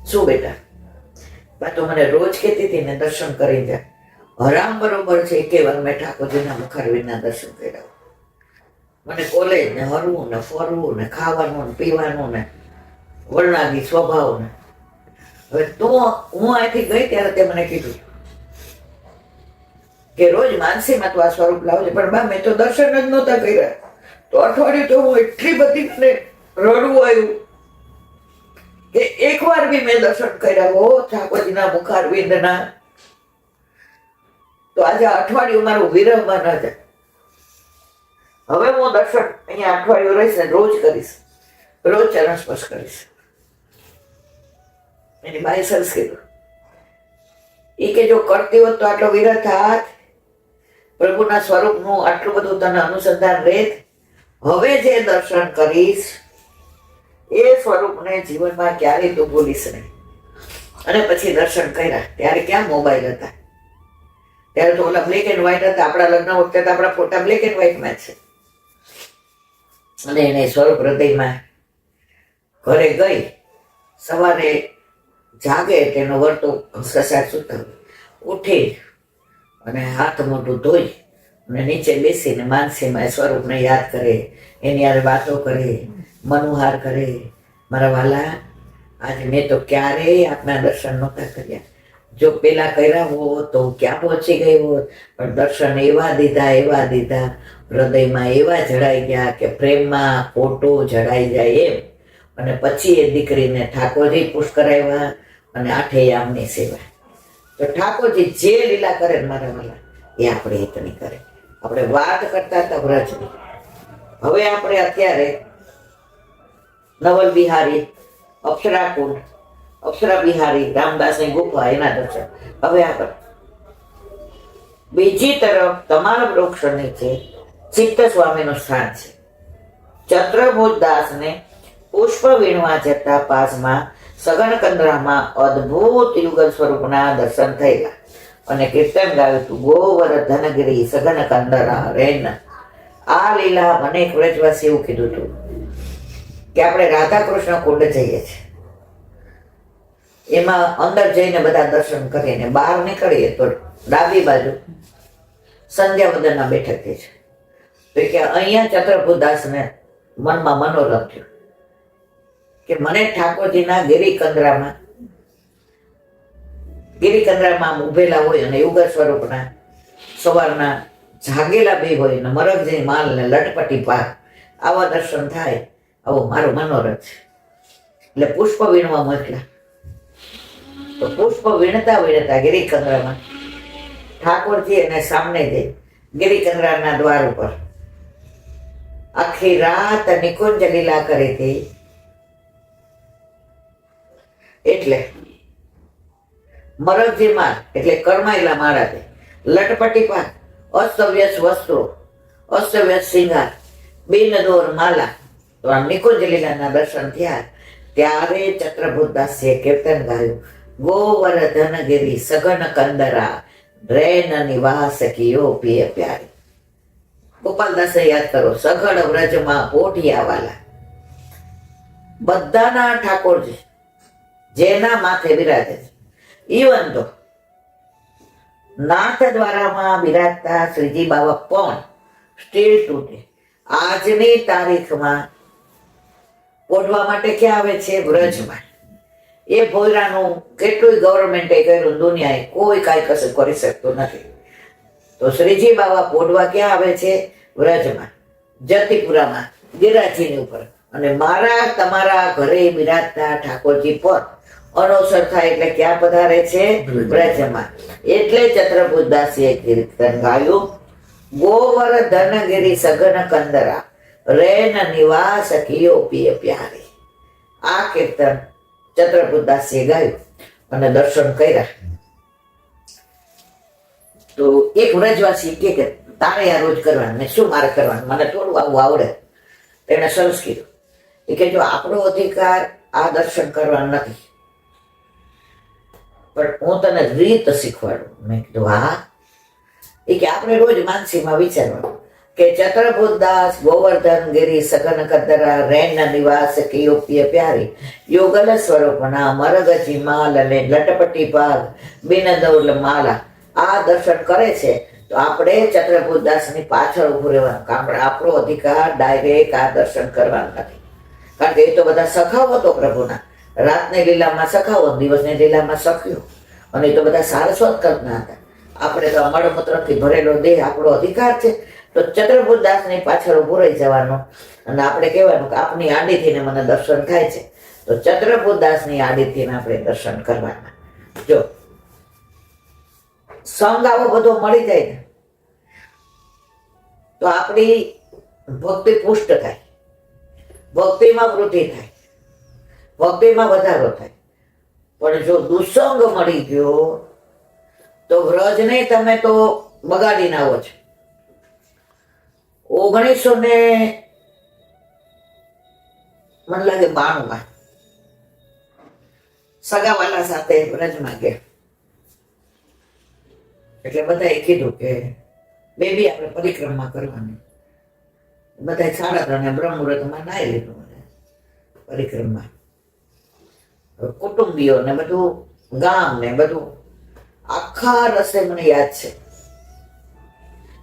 શું બેટા? બા તો મને રોજ કહેતી હતી ને દર્શન કરી જાય. હરામ બરોબર છે કે વાર મેં ઠાકોરજીના મુખારવિંદના દર્શન કર્યા. મને કોલેજ ને હરવું ને ફરવું ને ખાવાનું ને પીવાનું ને વર્ણાગી સ્વભાવ ને. હવે હું અહીંથી ગઈ ત્યારે તે મને કીધું કે રોજ માનસીમાં તું આ સ્વરૂપ લાવજે. પણ બા મેં તો દર્શન જ નહોતા કર્યા. તો અઠવાડિયું તો હું એટલી બધી મને રડવું આવ્યું કે એકવાર બી મેં દર્શન કર્યા હો ઠાકોરજીના મુખારવિંદના. તો આજે અઠવાડિયું મારું વિરહમાં ન જાય. હવે હું દર્શન અહીંયા અઠવાડિયું રહીશ ને રોજ કરીશ, રોજ ચરણ સ્પર્શ કરીશ. એની બાઈ સરસ કીધું. એ કે જો કરતી હોત તો આટલો વિરહ થાત, પ્રભુના સ્વરૂપનું આટલું બધું તને અનુસંધાન રહેત, હવે જે દર્શન કરીશ એ સ્વરૂપને જીવનમાં ક્યારેય તું ભૂલીશ નહીં. અને પછી દર્શન કર્યા. ત્યારે ક્યાં મોબાઈલ હતા? ત્યારે તો ઓલા બ્લેક એન્ડ વ્હાઈટ હતા. આપણા લગ્ન વખતે તો આપણા ફોટા બ્લેક એન્ડ વ્હાઈટમાં છે. અને એને સ્વરૂપ હૃદયમાં ઘરે ગઈ. સવારે જાગે તેનો વર્તો સસાર સુતા ઉઠી અને હાથ મોઢું ધોઈ અને નીચે બેસીને માનસીમાં સ્વરૂપને યાદ કરે, એની યાર વાતો કરે, મનોહાર કરે. મારા વાલા, આજે મેં તો ક્યારેય આપના દર્શન નહોતા કર્યા. જો પેલા કર્યા હોત તો ક્યાં પહોંચી ગઈ હોત. પણ દર્શન એવા દીધા હૃદયમાં એવા જડાઈ ગયા કે પ્રેમમાં ફોટો જડાઈ જાય એમ. અને પછી એ દીકરીને ઠાકોરજી પુશ કરાવ્યા અને આઠેયામની સેવા. તો ઠાકોરજી જે લીલા કરે ને મારા વાલા, એ આપણે હિતની કરે. આપણે વાત કરતા હતા વ્રજની. હવે આપણે અત્યારે નવલ બિહારી, અપ્સરાકુંડ, અપ્સરા બિહારી, રામદાસની ગુફા, એના દર્શન. હવે આગળ બીજી તરફ તમારા વૃક્ષ નીચે ચિત્ત સ્વામીનું સ્થાન છે. ચત્રભુજ દાસને પુષ્પ વીણવા જતા પાસમાં સઘન કંદરામાં અદ્ભુત યુગલ સ્વરૂપના દર્શન થયેલા અને કીર્તન ગાયું હતું, ગોવર્ધનગિરી સઘન કંદરા રેન. આ લીલા અનેક વ્રજવાસી એવું કીધું હતું કે આપણે રાધા કૃષ્ણ કુંડ જઈએ છીએ. એમાં અંદર જઈને બધા દર્શન કરીને બહાર નીકળીએ તો ડાબી બાજુ સંધ્યાવદનના બેઠક છે. તો કે અહીંયા ચત્રભુદાસને મનમાં મનોરથ થયું કે મને ઠાકોરજીના ગિરિકંદરામાં ઉભેલા હોય અને યુગલ સ્વરૂપના સવારના જાગેલા બે હોય અને મરગજી માલ ને લટપટી પાક, આવા દર્શન થાય, આવો મારો મનોરથ છે. એટલે પુષ્પ વીણવા મોકલા. તો પુષ્પ વીણતા ગિરિકંદરામાં ઠાકોરજી એને સામને જઈ ગિરિકંદરાના દ્વાર ઉપર આખી રાત નિકુંજ લીલા કરી હતી. એટલે મરગજી માલ એટલે કરમાયેલા માળાથી લટપટી પાક, અસ્તવ્યસ્ત વસ્ત્રો, અસ્તવ્યસ્ત શિંગાર, બિનદોર માલા. તો આ નિકુંજ લીલાના દર્શન થયા. ત્યારે ચત્રભુદાસે કીર્તન ગાયું, ગોવર્ધનગિરી સઘન કંદરા રેન નિવાસ કિયો પિય પ્યારી. ગોપાલદાસે યાદ કરો, સઘન વ્રજમાં ઓઢિયા વાલા. બધાના ઠાકોરજી જેના માથે બિરાજે છે. ઈવન તો નાથ દ્વારામાં બિરાજતા શ્રીજી બાબા પણ સ્ટીલ તૂટે આજની તારીખમાં ઓઢવા માટે ક્યાં આવે છે? વ્રજમાં. એ ભોયરાનું કેટલું ગવર્મેન્ટે કર્યું, દુનિયાએ કોઈ કાંઈ કશું કરી શકતું નથી. તો શ્રીજી બાબા પોઢવા ક્યાં આવે છે? વ્રજમાં, જતીપુરામાં, ગિરાજીની ઉપર. અને મારા તમારા ઘરે બિરાજતા ઠાકોરજી પર અનવસર થાય એટલે ક્યાં પધારે છે? વ્રજમાં. એટલે ચત્રભુદાસીએ કીર્તન ગાયું, ગોવર્ધનગિરી સઘન કંદરા રેન નિવાસ કિયો પિય પ્યારી. આ કીર્તન ચત્રભુદાસીએ ગાયું અને દર્શન કર્યા. તો એક વ્રજવાસી કે તારે આ રોજ કરવાનું, ને શું મારે કરવાનું, મને થોડું આવું આવડે. એને સરસ કીધું કે જો આપણો અધિકાર આ દર્શન કરવાનું નથી, પણ હું તને રીત શીખવાડું. મેં કીધું હા. એ કે આપણે રોજ માનસીમાં વિચારવાનું કે ચત્રભુદાસ ગોવર્ધનગિરી સઘન કંદરા રેન નિવાસ કિયો પિય પ્યારી યોગલ સ્વરૂપના મરગજી માલ અને લટપટી ભાગ બિનદૌલ માલા. આ દર્શન કરે છે તો આપણે ચત્રભુદાસની પાછળ ઉભું રહેવાનું. કારણ આપણો અધિકાર ડાયરેક્ટ આ દર્શન કરવાનું નથી. કારણ કે એ તો બધા સખાવો તો પ્રભુના, રાતની લીલામાં સખાવો, દિવસની લીલામાં સખ્યો, અને એ તો બધા સારસ્વત કલ્પના હતા. આપણે તો મળમૂત્રથી ભરેલો દેહ આપણો અધિકાર છે. તો ચત્રભુદાસની પાછળ ઉભું રહી જવાનું અને આપણે કહેવાનું કે આપની આડીથી મને દર્શન થાય છે. તો ચત્રભુદાસની આડીથી આપણે દર્શન કરવાના. જો સંગ આવો બધો મળી જાય ને તો આપણી ભક્તિ પુષ્ટ થાય, ભક્તિમાં વૃદ્ધિ થાય, ભક્તિમાં વધારો થાય. પણ જો દુસંગ મળી ગયો તો વ્રજને તમે તો બગાડીને આવો છો. 1989 મને લાગે 92માં સગાવાલા સાથે વ્રજમાં ગયા. એટલે બધાએ કીધું કે બેબી આપણે પરિક્રમા કરવાની. બધા 3:30 બ્રહ્મ મુહૂર્તમાં નાઈ લીધું પરિક્રમા. કુટુંબીઓ ને બધું ગામ ને બધું આખા રસ્તે મને યાદ છે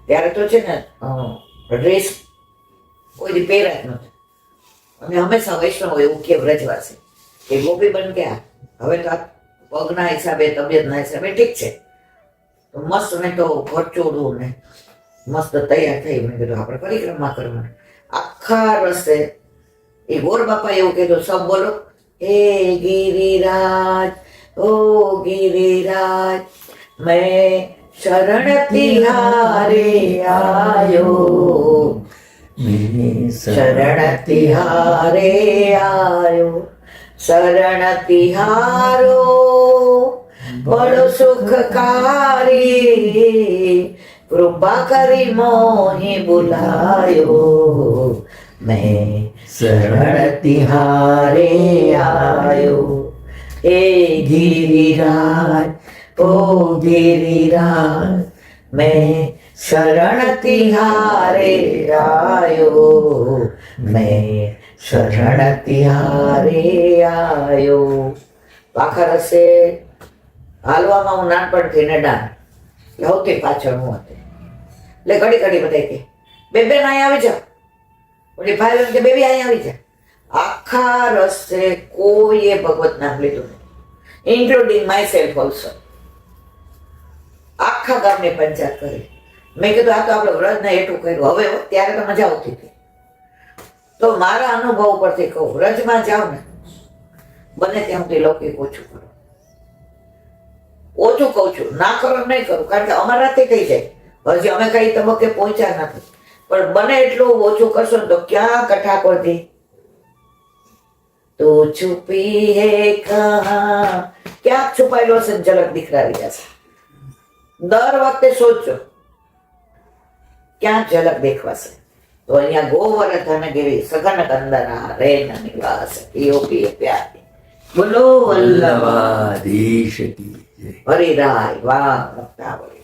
ત્યારે તો છે ને ડ્રેસ કોઈ પહેર્યા જ નહોતા. અને હંમેશા વૈષ્ણવ એવું કે વ્રજવાસી કે ગોપી બન ગયા. હવે તો આ પગના હિસાબે તબિયતના હિસાબે ઠીક છે. તો મસ્ત મેં તો ઘરચોડું ને મસ્ત તૈયાર થઈ. મેં કીધું આપણે પરિક્રમા કરવાની. આખા રસ્તે એ ગોર બાપા એવું કીધું, સબ બોલો, હે ગિરિરાજ ઓ ગિરિરાજ મેં શરણ તિહારે આયો, શરણ તિહારે આયો, શરણ તિહારો બડો સુખકારી, કૃપા કરી મોહી બુલાયો, મેં શરણ તિહારે આયો. હે ગિરિરાજ ઓ ગિરિરાજ મેં શરણ તિહારે આયો, મેં શરણ તિહારે આયો. આખા રસ્તે હાલવામાં હું નાનપણથી ને ડાન સૌથી પાછળ હું હતી. એટલે ઘડી ઘડી બધા કે બેન અહીં આવી જાઓ, ઓલી ભાઈ કે બેબી અહીં આવી જા. આખા રસ્તે કોઈએ ભગવત નામ લીધું નહીં, ઇન્ક્લુડિંગ માય સેલ્ફ ઓલ્સો. આખા ગામને પંચાયત કરી. મેં કીધું આ તો આપણે વ્રજને એટલું કર્યું. હવે ત્યારે તો મજા આવતી હતી. તો મારા અનુભવ પરથી કહું, વ્રજમાં જાઓ ને બને ત્યાં સુધી લૌકિક ઓછું કરો. ઓછું કહું છું, ના કરો નહીં કરું, કારણ કે અમારાથી થઈ જાય. હજી અમે કઈ તબક્કે પહોંચ્યા નથી, પણ બને એટલું ઓછું કરશો ને તો ક્યાં કઠા કરતી તો છુપી હે કહા, ક્યાંક છુપાયેલો હશે ઝલક દીખરાવી જશે. દર વખતે સોચો ક્યાં ઝલક દેખવાશે. તો અહીંયા ગોવર્ધન ગિરી સઘન કંદના રેન નિવાસ યોગી પ્યારી. બોલો વલ્લભાધીશ કી જય. હરિરાય વાહ મુક્તાવળી.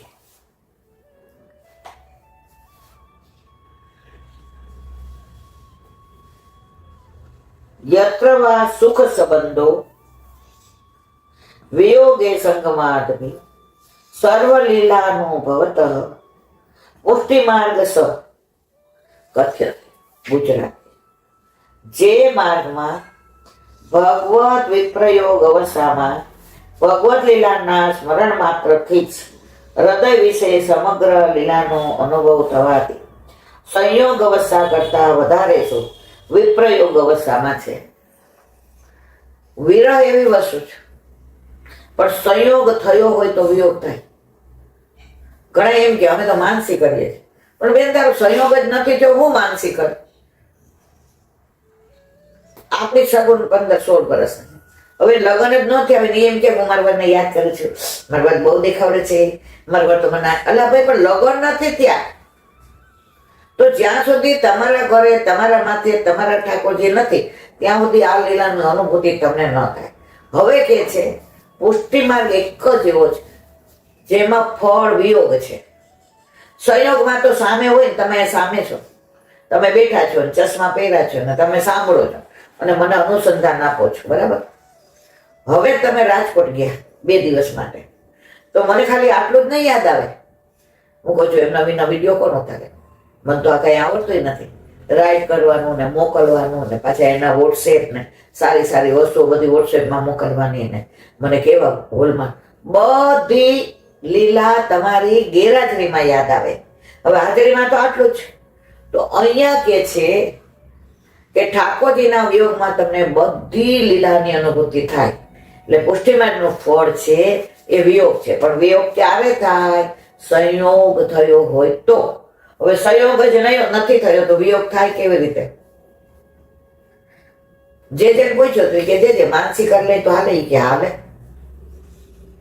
યત્ર વા સુખ સંબંધો વિયોગે સંગમાદમી સર્વ લીલાનો ભવત પુષ્ટિ માર્ગ સ કથ્યતે. ગુજરાતી. જે માર્ગમાં ભગવત વિપ્રયોગ અવસ્થામાં ભગવત લીલાના સ્મરણ માત્રથી જ હૃદય વિશે સમગ્ર લીલાનો અનુભવ થવાથી સંયોગ અવસ્થા કરતા વધારે સુખ વિપ્રયોગ અવસ્થામાં છે. વિરહ એવી વસ્તુ છે, પણ સંયોગ થયો હોય તો વિયોગ થાય. ઘણા એમ કે અમે તો માનસી કરીએ છીએ, પણ બેન તારો સંયોગ જ નથી થયો, હું માનસી કર. આપણી સગુન 15-16 વર્ષ, હવે લગ્ન જ ન થયા હોય એમ કે હું મારા વરને યાદ કરું છું, મારા વર બહુ દેખાવડે છે, મારા વર તો મને અલા ભાઈ, પણ લગ્ન નથી થયા તો જ્યાં સુધી તમારા ઘરે તમારા માથે તમારા ઠાકોરજી નથી ત્યાં સુધી આ લીલાની અનુભૂતિ તમને ન થાય. હવે કે છે પુષ્ટિ માર્ગ એક જ એવો છે જેમાં ફળ વિયોગ છે. સંયોગમાં તો સામે હોય ને, તમે સામે છો, તમે બેઠા છો ને ચશ્મા પહેર્યા છો ને તમે સાંભળો છો અને મને અનુસંધાન આપો છો, બરાબર. હવે તમે રાજકોટ ગયા 2 દિવસ માટે, તો મને ખાલી આટલું જ નહીં યાદ આવે. હું કહું છું એમ નવી વિડીયો કોનો થાય, મને તો આ કઈ આવડતું નથી. રાઈટ કરવાનું ને મોકલવાનું ને પાછા એના વોટ્સએપ ને સારી સારી વસ્તુઓ બધી વોટ્સએપમાં મોકલવાની ને મને કેવા હોલમાં બધી લીલા તમારી ગેરહાજરીમાં યાદ આવે. હવે હાજરીમાં તો આટલું જ. તો અહીંયા કે છે કે ઠાકોરજીના વિયોગમાં તમને બધી લીલાની અનુભૂતિ થાય. એટલે પુષ્ટિમાર્ગનું ફળ છે એ વિયોગ છે. પણ વિયોગ ક્યારે થાય? સંયોગ થયો હોય તો. હવે સંયોગ જ નથી થયો તો વિયોગ થાય કેવી રીતે? જે પૂછ્યો તો કે જે માનસી કરી લે તો હાલે, કે હાલે.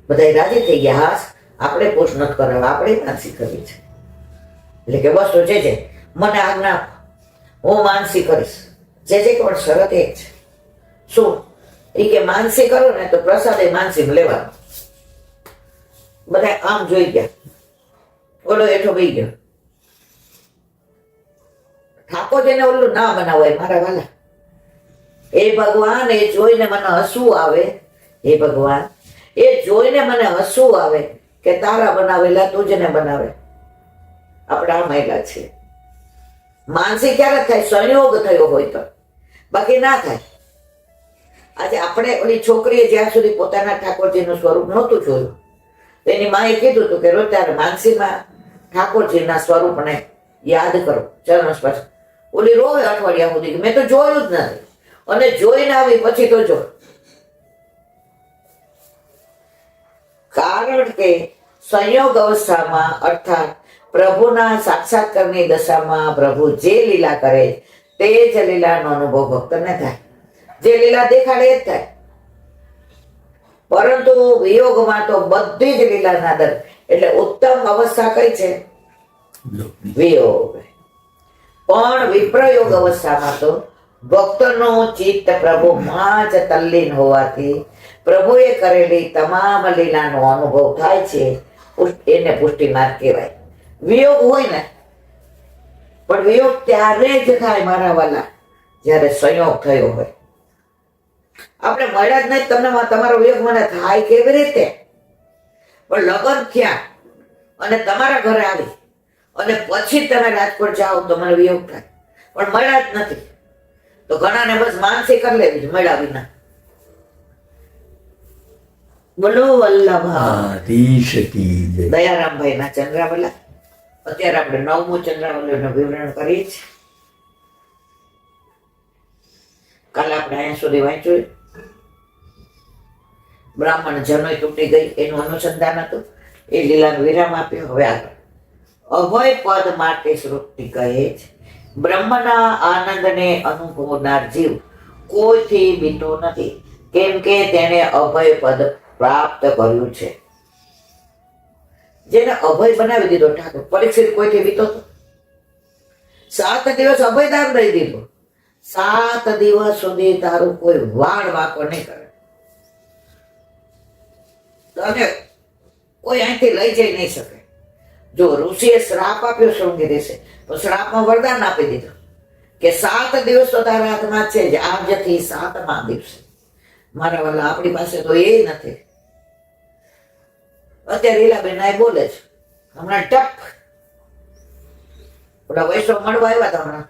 બધા રાજી થઈ ગયા, હાસ આપણે પુરુષ નથી કરાવવા, આપણે માનસી કરવી છે. એટલે કે બસ તો જે મને આજ્ઞા, હું માનસી કરીશ, જે પણ શરત એક છે. શું? એ કે માનસી કરો ને તો પ્રસાદ એ માનસી લેવાનો. બધા આમ જોઈ ગયા, ઓલો હેઠો બેસી ગયો. ઠાકોરજીને ઓલું ના બનાવાય મારા વાલા. એ ભગવાન, એ જોઈને મને હસવું આવે. હે ભગવાન, એ જોઈને મને હસવું આવે કે તારા બનાવેલા તુજને બનાવે. આપણે આ મહિલા છે. માનસી ક્યારે થાય? સંયોગ થયો હોય તો, બાકી ના થાય. આજે આપણે ઓલી છોકરીએ જ્યાં સુધી પોતાના ઠાકોરજીનું સ્વરૂપ નહોતું જોયું, એની માએ કીધું હતું કે રોજ ત્યારે માનસીમાં ઠાકોરજીના સ્વરૂપને યાદ કરો, ચરણ સ્પર્શ. ઓલી રોવે અઠવાડિયા સુધી, મેં તો જોયું જ નથી. અને જોઈને આવી પછી તો જો. કારણ કે સંયોગ અવસ્થામાં અર્થાત પ્રભુના સાક્ષાત્કારની દશામાં પ્રભુ જે લીલા કરે તે જ લીલાનો અનુભવ ભક્તને થાય. જે લીલા દેખાડે એ જ થાય. પરંતુ વિયોગમાં તો બધી જ લીલાના દર. એટલે ઉત્તમ અવસ્થા કઈ છે? વિયોગ. પણ વિપ્રયોગ અવસ્થામાં તો ભક્તનું ચિત્ત પ્રભુમાં જ તલ્લીન હોવાથી પ્રભુએ કરેલી તમામ લીલાનો અનુભવ થાય છે. એને પુષ્ટિ માર્ગ કહેવાય. વિયોગ હોય ને, પણ વિયોગ ત્યારે જ થાય મારા વાલા જ્યારે સંયોગ થયો હોય. આપણે મળ્યા જ નહીં, તમને તમારો વિયોગ મને થાય કેવી રીતે? પણ લગ્ન થયા અને તમારા ઘરે આવી અને પછી તમે રાજકોટ જાઓ તો મને વિયોગ થાય. પણ મળ્યા જ નથી તો ઘણાને બસ માનસી કરી લેવી જ મળ્યા વિના. બોલો આધીશ કી જય. દયારામભાઈ ના ચંદ્રાવલા. અત્યારે આપણે 9મું ચંદ્રાવલીનું વિવરણ કરીએ છીએ. કાલે આપણે અહીંયા સુધી વાંચ્યું. બ્રાહ્મણ જનોય તૂટી ગઈ એનું અનુસંધાન હતું. એ લીલાનો વિરામ આપ્યો. હવે આગળ અભય પદ માટે શ્રુતિ કહે છે, બ્રહ્મના આનંદને અનુભવનાર જીવ કોઈથી બીતો નથી, કેમ કે તેને અભય પદ પ્રાપ્ત કર્યું છે. જેને અભય બનાવી દીધો ઠાકોર. પરીક્ષિત કોઈથી બીતો હતો? 7 દિવસ અભયદાન દઈ દીધું. 7 દિવસ સુધી તારું કોઈ વાળ વાંકો નહીં કરે. તને કોઈ અહીંથી લઈ જઈ નહીં શકે. જો ઋષિએ શ્રાપ આપ્યો શૃંગી દેશે, તો શ્રાપમાં વરદાન આપી દીધું કે 7 દિવસ તો તારા હાથમાં છે જ. આજથી 7મા દિવસે. મારા વાલા આપણી પાસે તો એ નથી. અત્યારે લીલાબેન આ બોલે છે હમણાં ટપ ઓલા વૈષ્ણવ મળવા આવ્યા હતા, હમણાં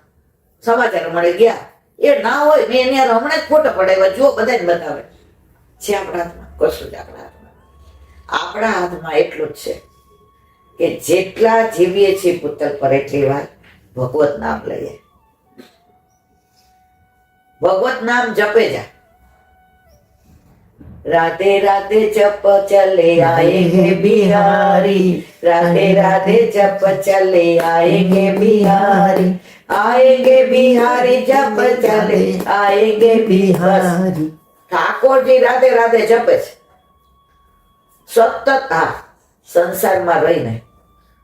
સમાચાર મળે ગયા. એ ના હોય, મેં એની હમણાં જ ફોટો પડાવ્યા. જુઓ, બધાને બતાવે છે. આપણા હાથમાં કશું જ આપણા હાથમાં. આપણા હાથમાં એટલું જ છે કે જેટલા જીવીએ છીએ પુત્તલ પર એટલી વાર ભગવત નામ લઈએ. ભગવત નામ જપે જા. राधे राधे जप चले आएंगे बिहारी, राधे राधे जप चले आएंगे बिहारी, आएंगे बिहारी जप चले आएंगे बिहारी. ઠાકોરજી રાધે રાધે જપે છે સતત. આ સંસારમાં રહીને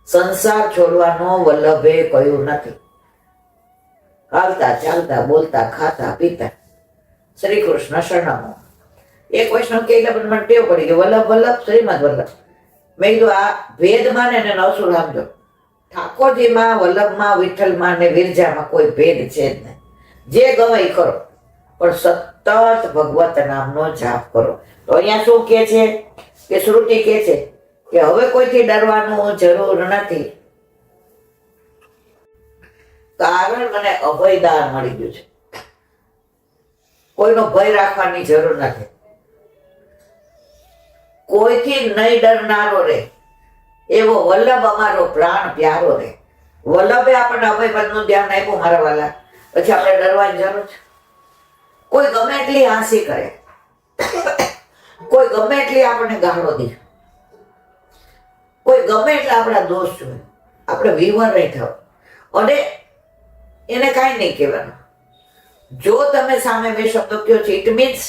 સંસાર છોડવાનો વલ્લભે કહ્યું નથી. હાલતા ચાલતા બોલતા ખાતા પીતા શ્રી કૃષ્ણ શરણમો. એક વૈષ્ણવ કે એટલે મને ટેવ પડી ગઈ વલ્લભ વલ્લભ શ્રીમદ વલ્લભ. મેં કીધું આ ભેદમાં ને નવસુર સમજો. ઠાકોરજીમાં, વલ્લભમાં, વિઠ્ઠલમાં ને વિરજામાં કોઈ ભેદ છે જ નહીં. જે ગમે એ કરો, પણ સતત ભગવત નામનો જાપ કરો. તો અહીંયા શું કે છે કે શ્રુતિ કે છે કે હવે કોઈથી ડરવાનું જરૂર નથી, કારણ મને અભયદાન મળી ગયું છે. કોઈનો ભય રાખવાની જરૂર નથી. કોઈથી નહીં ડરનારો રે એવો વલ્લભ અમારો પ્રાણ પ્યારો રે. વલ્લભે આપણને અભયપદનું ધ્યાન આપ્યું મારા વાલા, પછી આપણે ડરવાની જરૂર છે? કોઈ ગમે એટલી હાંસી કરે, કોઈ ગમે એટલી આપણને ગાળો દે, કોઈ ગમે એટલા આપણા દોષ જોવે, આપણે વિવર નહીં થાવ અને એને કાંઈ નહીં કહેવાનું. જો તમે સામે બે શબ્દો કહો છો, ઇટ મીન્સ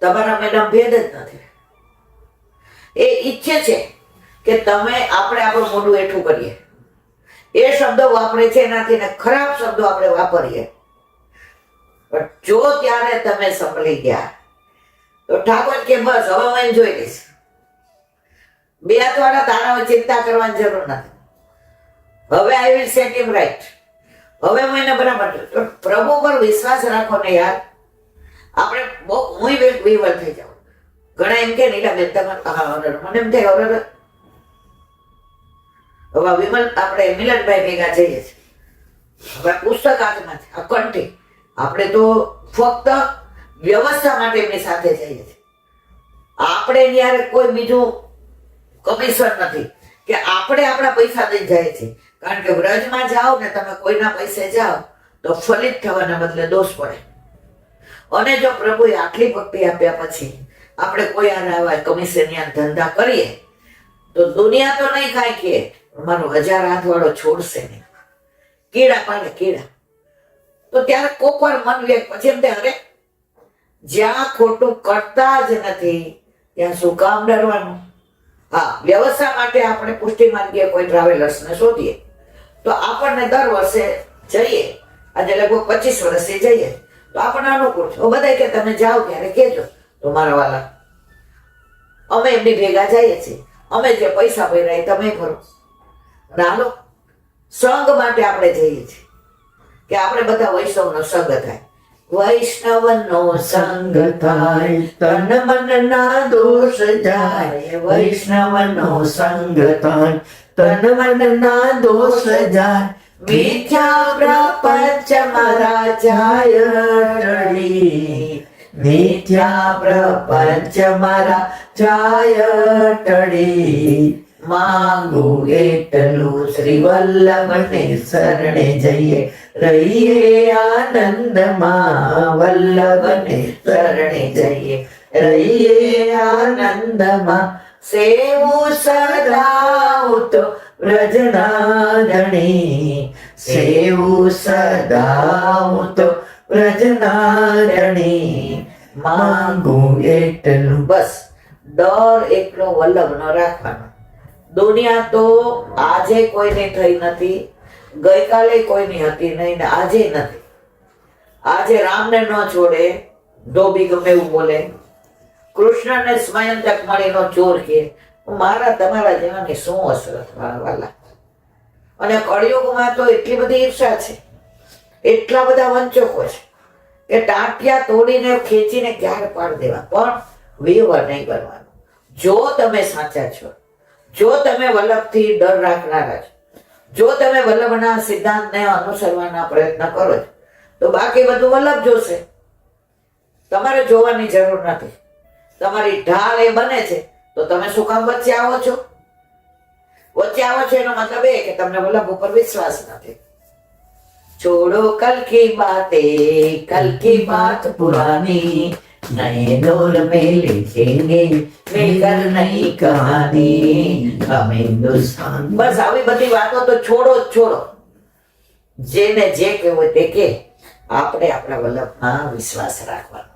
તમારા મેડમ ભેદ જ નથી. એ ઈચ્છે છે કે તમે આપણે આપણું મોઢું એઠું કરીએ. એ શબ્દો વાપરે છે એનાથી ખરાબ શબ્દો આપણે વાપરીએ પણ જો ત્યારે તમે સંભળી ગયા તો ઠાકોર કે બસ હવે હું એને જોઈ લઈશ. બે હાથવાળા તારા ચિંતા કરવાની જરૂર નથી. હવે I will set him right. હવે હું એને બરાબર જોઉં. તો પ્રભુ પર વિશ્વાસ રાખો ને યાર. આપણે બહુ હું વિવર થઈ જાઉં. ઘણા એમ કે નીલાબેન તમારે મને એમ થાય હવે વિમલ આપણે મિલનભાઈ ભેગા જઈએ છીએ. હવે પુસ્તક હાથમાં છે અકંઠી. આપણે તો ફક્ત વ્યવસ્થા માટે એમની સાથે જઈએ છીએ. આપણે ત્યારે કોઈ બીજું કમિશન નથી કે આપણે આપણા પૈસા દઈ જાય છે. કારણ કે વ્રજમાં જાઓ ને તમે કોઈના પૈસે જાઓ તો ફલિત થવાના બદલે દોષ પડે. અને જો પ્રભુએ આટલી ભક્તિ આપ્યા પછી આપણે કોઈ આવા કમિશનિયા ધંધા કરીએ તો દુનિયા તો નહીં કાંઈ કે મારો 1000 હાથવાળો છોડશે નહીં. કીડા પાડે કીડા. તો ત્યારે કોક વાર મન વ્યક્ત પછી એમ થાય અરે જ્યાં ખોટું કરતા જ નથી ત્યાં શું કામ ડરવાનું. હા, વ્યવસાય માટે આપણે પુષ્ટિ માર્ગીય કોઈ ટ્રાવેલર્સને શોધીએ તો આપણને દર વર્ષે જઈએ. આજે લગભગ 25 વર્ષથી જઈએ તો આપણને અનુકૂળ છે. બધા કે તમે જાઓ ત્યારે કહેજો. તો મારા વાલા અમે એમની ભેગા જઈએ છીએ. અમે જે પૈસા ભર્યા તમે ભરો. અને હાલો સંઘ માટે આપણે જઈએ છીએ કે આપણે બધા વૈષ્ણવનો સંઘ થાય. વૈષ્ણવનો સંગ થાય તન મન ના દોષ જાય. વૈષ્ણવનો સંગ થાય તન મન ના દોષ જાય. મિથ્યા પ્રપંચ મારા જાય ટળી. મિથ્યા પ્રપંચ મારા જાય ટળી. માંગુ એટલું શ્રી વલ્લભને શરણે જઈએ. રહીએ આનંદમાં વલ્લભને શરણે જઈએ. રહીએ આનંદમાં સેવું સદા તો વ્રજનારણી. સેવું સદા તો વ્રજનારણી. માંગુ એટલું બસ ડર એકલો વલ્લભ ન રાખવાનો. દુનિયા તો આજે કોઈની થઈ નથી, ગઈકાલે કોઈની હતી નહીં ને આજે નથી. આજે રામને ન છોડે ધોબી ગમે એવું બોલે. કૃષ્ણને સ્વયંતક મળીનો ચોર કે મારા તમારા જેવાની શું અસરત વાલા. અને કળિયુગમાં તો એટલી બધી ઈર્ષા છે, એટલા બધા વંચકો છે કે ટાંટિયા તોડીને ખેંચીને ક્યારે પાડી દેવા. પણ વ્યવહાર નહીં કરવાનો. જો તમે સાચા છો, જો તમે વલ્લભથી ડર રાખનારા છો, જો તમે વલ્લભના સિદ્ધાંતને અનુસરવાના પ્રયત્ન કરો છો તો બાકી બધું વલ્લભ જોશે. તમારે જોવાની જરૂર નથી. તમારી ઢાલ એ બને છે તો તમે શું કામ વચ્ચે આવો છો? વચ્ચે આવો છો એનો મતલબ એ કે તમને વલ્લભ ઉપર વિશ્વાસ નથી. છોડો કલ કી બાત પુરાની. નए दौर में लिखेंगे मिलकर नई कहानी हम हिंदुस्तान. બસ આવી બધી વાતો તો છોડો જ છોડો. જેને જે કહેવું તે કે આપણે આપણા વલ્લભમાં વિશ્વાસ રાખવાનો.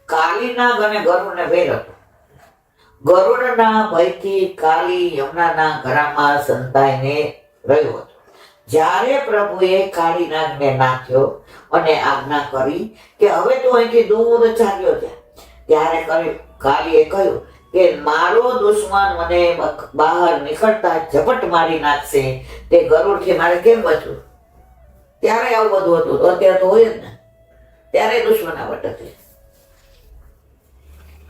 કાલીનાગ અને ગરુડને વેર હતો. ગરુડના ભયથી કાલી યમુનાના ઘરામાં સંતાઈને રહ્યો હતો. જ્યારે પ્રભુએ કાળીનાગને નાખ્યો અને આજ્ઞા કરી કે હવે તું અહીંથી દૂર ચાલ્યો જા, ત્યારે કાલીએ કહ્યું કે મારો દુશ્મન મને બહાર નીકળતા ઝપટ મારી નાખશે, તે ગરુડથી મારે કેમ બચવું? ત્યારે આવું બધું હતું. તો અત્યારે તો હોય જ ને. ત્યારે દુશ્મનાવટ હતી.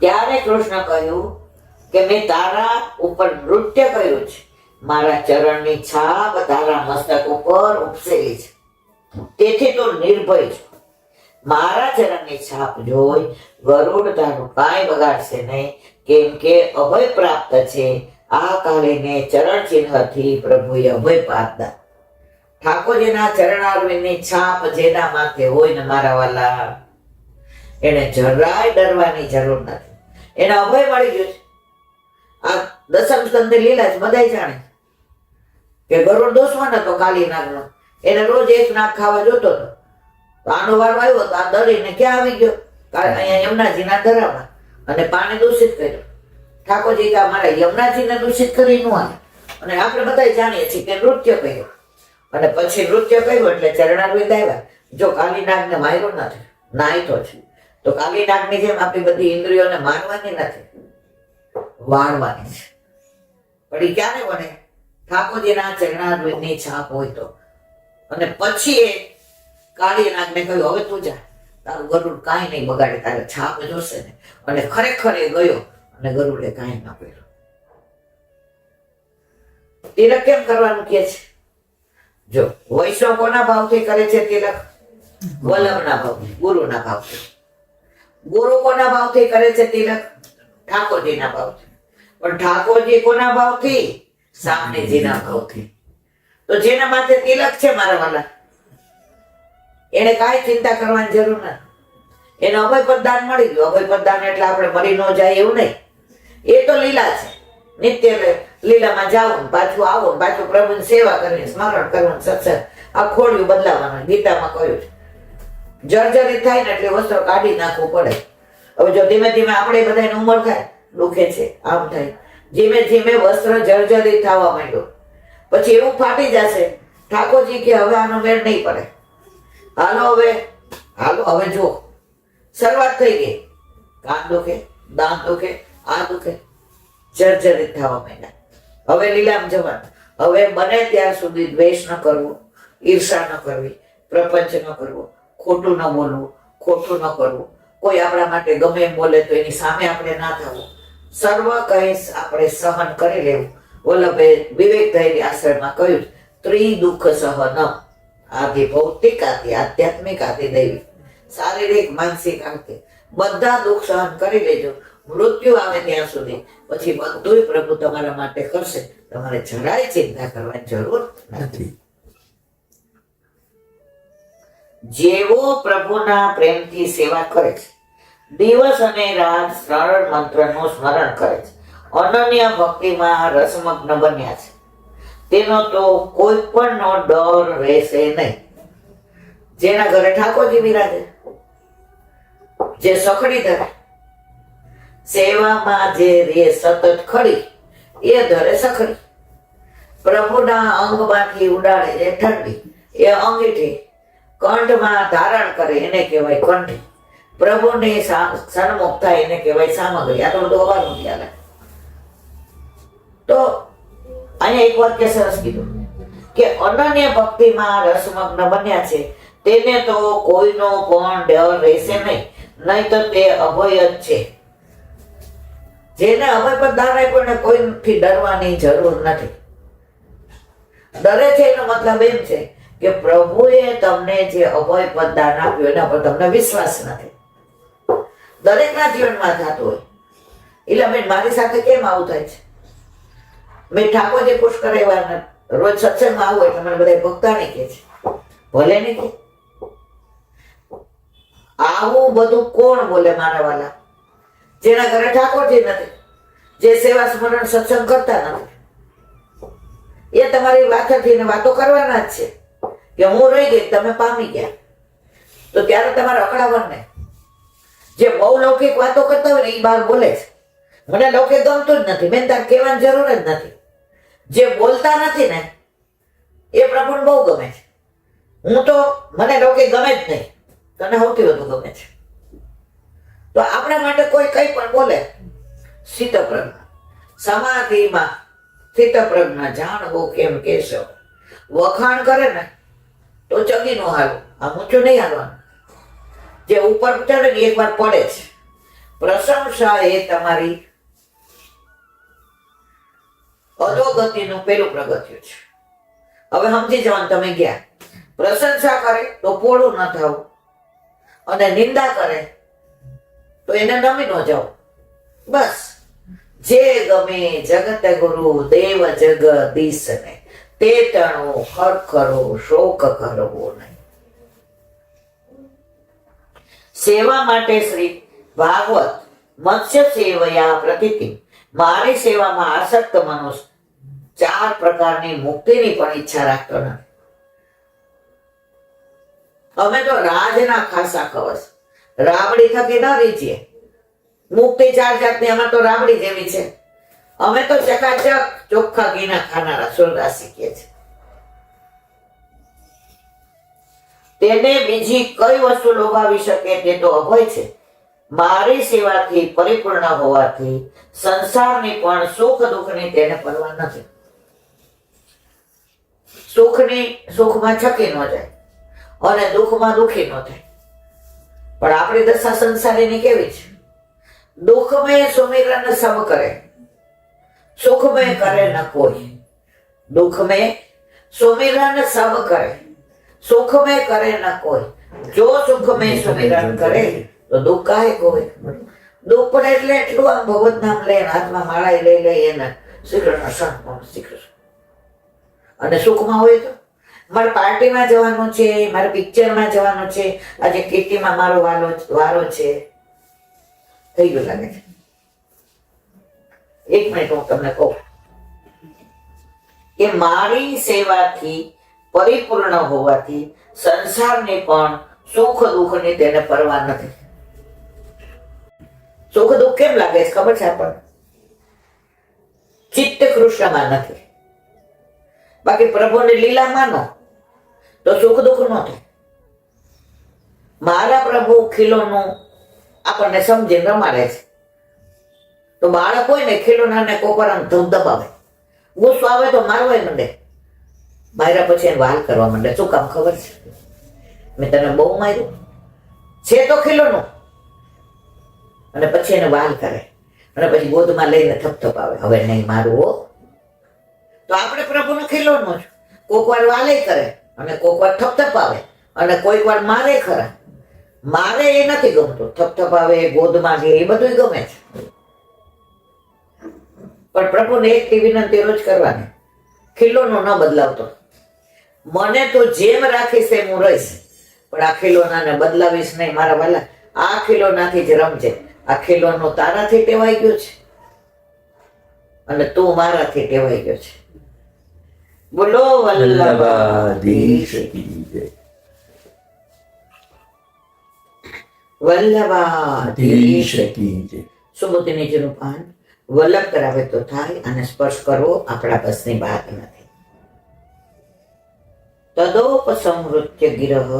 ત્યારે કૃષ્ણ કહ્યું કે મેં તારા ઉપર નૃત્ય કર્યું છે. મારા ચરણની છાપ તારા મસ્તક ઉપર ઉપસેલી છે. તેથી તું નિર્ભય છો. મારા ચરણની છાપ જોઈ ગરુડ તારું કાંઈ બગાડશે નહીં, કેમ કે અભય પ્રાપ્ત છે. આ કાળીને ચરણ ચિહ્નથી પ્રભુએ અભય પાતા. ઠાકોરજીના ચરણારવિંદની છાપ જેના માથે હોય ને મારા વાલા, એને જરાય ડરવાની જરૂર નથી. એને અભય મળી ગયું છે. આ દસમ સ્કંદે લીલા છે, બધાય જાણે કે ગરુડ દુશ્મન હતો કાલીનાગનો. એને રોજ એક નાગ ખાવા જોતો હતો. તો આનો વારો આવ્યો તો આ ડરીને ક્યાં આવી ગયો? અહીંયા યમુનાજીના ધરામાં, અને પાણી દૂષિત કર્યું. ઠાકોરજી કે મારા યમુનાજીને દૂષિત કરી નું આવે. અને આપણે બધા જાણીએ છીએ કે નૃત્ય કર્યું. અને પછી નૃત્ય કર્યું એટલે ચરણારવિંદ આવ્યા. જો કાલી નાગને માર્યો નથી, નાહી છે તો કાલી નાગની જેમ આપણી બધી ઇન્દ્રિયોને મારવાની નથી, વાળવાની છે. પણ એ ક્યારે બને? ઠાકોરજીના ચરણારવિંદની છાપ હોય તો. અને પછી એ કાળી નાગને કહ્યું, હવે તું જા, તારું ગરુડ કાંઈ નહીં બગાડે, તારે છાપ જોશે ને. અને ખરેખર એ ગયો અને ગરુડે કાંઈ ના કર્યું. તિલક કેમ કરવાનું કે છે? જો વૈષ્ણવ કોના ભાવથી કરે છે તિલક? વલ્લભના ભાવથી, ગુરુના ભાવથી. ગુરુ કોના ભાવથી કરે છે તિલક? ઠાકોરજીના ભાવથી. પણ ઠાકોરજી કોના ભાવથી? સામનેજીના ભાવથી. તો જેના માથે તિલક છે મારા વાલા, એને કાંઈ ચિંતા કરવાની જરૂર નથી. એને અભય દાન મળી ગયું. અભય દાન એટલે આપણે મરી ન જાય એવું નહીં. એ તો લીલા છે. નિત્ય લીલામાં જાવું, પાછું આવું, પાછું પ્રભુની સેવા કરીને સ્મરણ કરવાનું, સત્સંગ, આ ખોડિયું બદલાવાનું. ગીતામાં કહ્યું છે જર્જરિત થાય ને એટલે વસ્ત્ર કાઢી નાખવું પડે. હવે જો ધીમે ધીમે આપણે બધાની ઉંમર થાય, દુખે છે, આમ થાય, ધીમે ધીમે વસ્ત્ર જર્જરિત થવા માંડ્યું, પછી એવું ફાટી જશે. ઠાકોરજી કે હવે આનો મેળ નહીં પડે, હાલો હવે જો શરૂઆત થઈ ગઈ. કાન દુખે, દાંત દુખે, આ દુખે, જર્જરિત થવા માંડ્યા. હવે લીલામ જવાનું. હવે બને ત્યાં સુધી દ્વેષ ન કરવો, ઈર્ષા ન કરવી, પ્રપંચ ન કરવો, ખોટું ન બોલવું, ખોટું ન કરવું. કોઈ આપણા માટે ગમે એમ બોલે તો એની સામે આપણે ના થવું. સર્વ કંઈ આપણે સહન કરી લેવું. વલ્લભે વિવેક ધૈર્ય આશ્રમમાં કહ્યું, ત્રિદુઃખ સહન, આદિ ભૌતિક, આદિ આધ્યાત્મિક, આદિ દૈવિક. શારીરિક, માનસિક, આર્થિક બધા દુઃખ સહન કરી લેજો. મૃત્યુ આવે ત્યાં સુધી. પછી બધું પ્રભુ તમારા માટે કરશે. તમારે જરાય ચિંતા કરવાની જરૂર નથી. જેવો પ્રભુના પ્રેમથી સેવા કરે છે, દિવસ અને રાત સરળ મંત્રનું સ્મરણ કરે છે, અનન્ય ભક્તિમાં રસમગ્ન બન્યા છે, તેનો તો કોઈ પણ નો ડર રહેશે નહીં. જેના ઘરે ઠાકોરજી બિરાજે, જે સખડી ધરે, સેવામાં જે રે સતત ખડી, એ ધરે સખડી. પ્રભુના અંગમાંથી ઉડાડે એ ઠંડી, એ અંગીઠી. કંઠમાં ધારણ કરે એને કહેવાય કંઠી. પ્રભુની સન્મુખ થાય એને કહેવાય સામગ્રી. આ તો બધું અવાનું ખ્યાલ. તો અહીંયા એક વાક્ય સરસ કીધું કે અનન્ય ભક્તિમાં રસમગ્ન બન્યા છે, તેને તો કોઈનો પણ ડર રહેશે નહીં, નહીં તો તે અભય જ છે. જેને અભય પર દાન આપ્યો ને કોઈથી ડરવાની જરૂર નથી. ડરે છે એનો મતલબ એમ છે કે પ્રભુએ તમને જે અભય પદ દાન આપ્યું એના પર તમને વિશ્વાસ નથી. દરેકના જીવનમાં થતું હોય. એટલે બેન મારી સાથે કેમ આવું થાય છે? મેં ઠાકોરજી પુષ્કર એવા રોજ સત્સંગમાં આવું એટલે મને બધા ભક્તાણી કહે છે, ભલે નહીં કે આવું બધું કોણ બોલે મારા વાલા? જેના ઘરે ઠાકોરજી નથી, જે સેવા સ્મરણ સત્સંગ કરતા નથી. એ તમારી વાતથી વાતો કરવાના જ છે કે હું રહી ગઈ, તમે પામી ગયા. તો ત્યારે તમારે અકળાવણ નહીં. જે બહુ લૌકિક વાતો કરતા હોય ને એ બહાર બોલે છે, મને લૌકિક ગમતું જ નથી, મેં તાર કહેવાની જરૂર જ નથી. જે બોલતા નથી ને એ પ્રભુને બહુ ગમે છે. હું તો મને લૌકિક ગમે જ નહીં, તને સૌથી વધુ ગમે છે. તો આપણા માટે કોઈ કઈ પણ બોલે, સ્થિતપ્રજ્ઞ, સમાધિમાં સ્થિતપ્રજ્ઞ, જાણવું કેમ કેશવ. વખાણ કરે ને તો ચગી નો હાલવું, આ ઊંચું નહીં હાલવાનું. જે ઉપર ચડે ને એક વાર પડે છે. પ્રશંસા એ તમારી અધોગતિનું પેલું પગથિયું છે. હવે સમજી જવાનું તમે ગયા. પ્રશંસા કરે તો પોળું ન થવું, અને નિંદા કરે તો એને નમી ન જાવ. બસ જે ગમે જગત ગુરુ દેવ જગદીશ ને, તે તણો ખરખરો શોક કરવો નહીં. સેવા માટે શ્રી ભાગવત મત્સ્ય સેવયા પ્રતિતિ, મારી સેવામાં આસક્ત મનુષ્ય 4 પ્રકારની મુક્તિની પણ ઈચ્છા રાખતો નથી. અમે તો રાજના ખાસા કવચ, રાબડી થકી ન રીચીએ. મુક્તિ 4 જાતની, અમે તો રાબડી જેવી છે. અમે તો ચકાચક ચોખ્ખા ઘીના ખાનારા સુરદાસ શીખીએ છીએ. તેને બીજી કઈ વસ્તુ લોભાવી શકે તે તો અભય છે. મારી સેવાથી પરિપૂર્ણ હોવાથી સંસારની પણ સુખ દુઃખની તેને પરવા નથી. સુખમાં છકી ન જાય અને દુઃખમાં દુઃખી ન થાય. પણ આપણી દશા સંસારીની કેવી છે? દુઃખ મેં સુમિરન સમ કરે, સુખ મેં કરે ન કોઈ. દુઃખ મેં સુમિરન સમ કરે, સુખ મેં કરે ન કોઈ. જો સુખ મેં સુમિરન કરે તો દુઃખ કાહે કોઈ. દુઃખ પડે એટલે એટલું આમ ભગવત નામ લઈને હાથમાં માળા લઈ એને શ્રી કૃષ્ણ શરણ શ્રી કૃષ્ણ. અને સુખમાં હોય તો મારે પાર્ટીમાં જવાનું છે, મારે પિક્ચરમાં જવાનું છે, આજે કીર્તિમાં મારો વારો છે, થઈ ગયું લાગે છે. એક મિનિટ હું તમને કહું કે મારી સેવાથી પરિપૂર્ણ હોવાથી સંસારની પણ સુખ દુઃખની તેને પરવા નથી. સુખ દુઃખ કેમ લાગે છે ખબર છે આપણને? ચિત્ત કૃષ્ણમાં નથી. બાકી પ્રભુની લીલા માનો તો સુખ દુઃખ ન થાય. મારા પ્રભુ ખીલોનું આપણને સમજીને રમાડે છે. તો બાળક હોય ને ખીલોનાને કોપર આમ ધબધબાવે, ગુસ્સો આવે તો મારવાય માંડે, માર્યા પછી એને વાલ કરવા માંડે. શું કામ ખબર છે? મેં તને બહુ માર્યું છે તો ખીલોનું, અને પછી એને વાલ કરે અને પછી ગોદમાં લઈને થપથપાવે, હવે નહીં મારું હો. તો આપણે પ્રભુનો ખીલોનો જ કોક વાર વાલે કરે અને કોક વાર થપથપાવે અને કોઈક વાર મારે ખરા. મારે એ નથી ગમતું, થપથપાવે ગોદમાં લે એ બધું ગમે છે. પણ પ્રભુને એક વિનંતી રોજ કરવાની, ખીલોનો ન બદલાવતો. મને તો જેમ રાખીશ એમ હું રહીશ, પણ આ ખીલોનાને બદલાવીશ નહીં મારા વાલા. આ ખીલોનાથી જ રમજે. આ ખીલોનો તારાથી ટેવાઈ ગયો છે અને તું મારાથી ટેવાઈ ગયો છે. બોલો વલ્લભાધીશ કી જય. વલ્લભાધીશ કી જય. સુબોધનીજીનું પાન વલ્લભ કરાવે તો થાય, અને સ્પર્શ કરવો આપણા બસની વાત નથી. તદોપસંવૃત્ય ગિરહ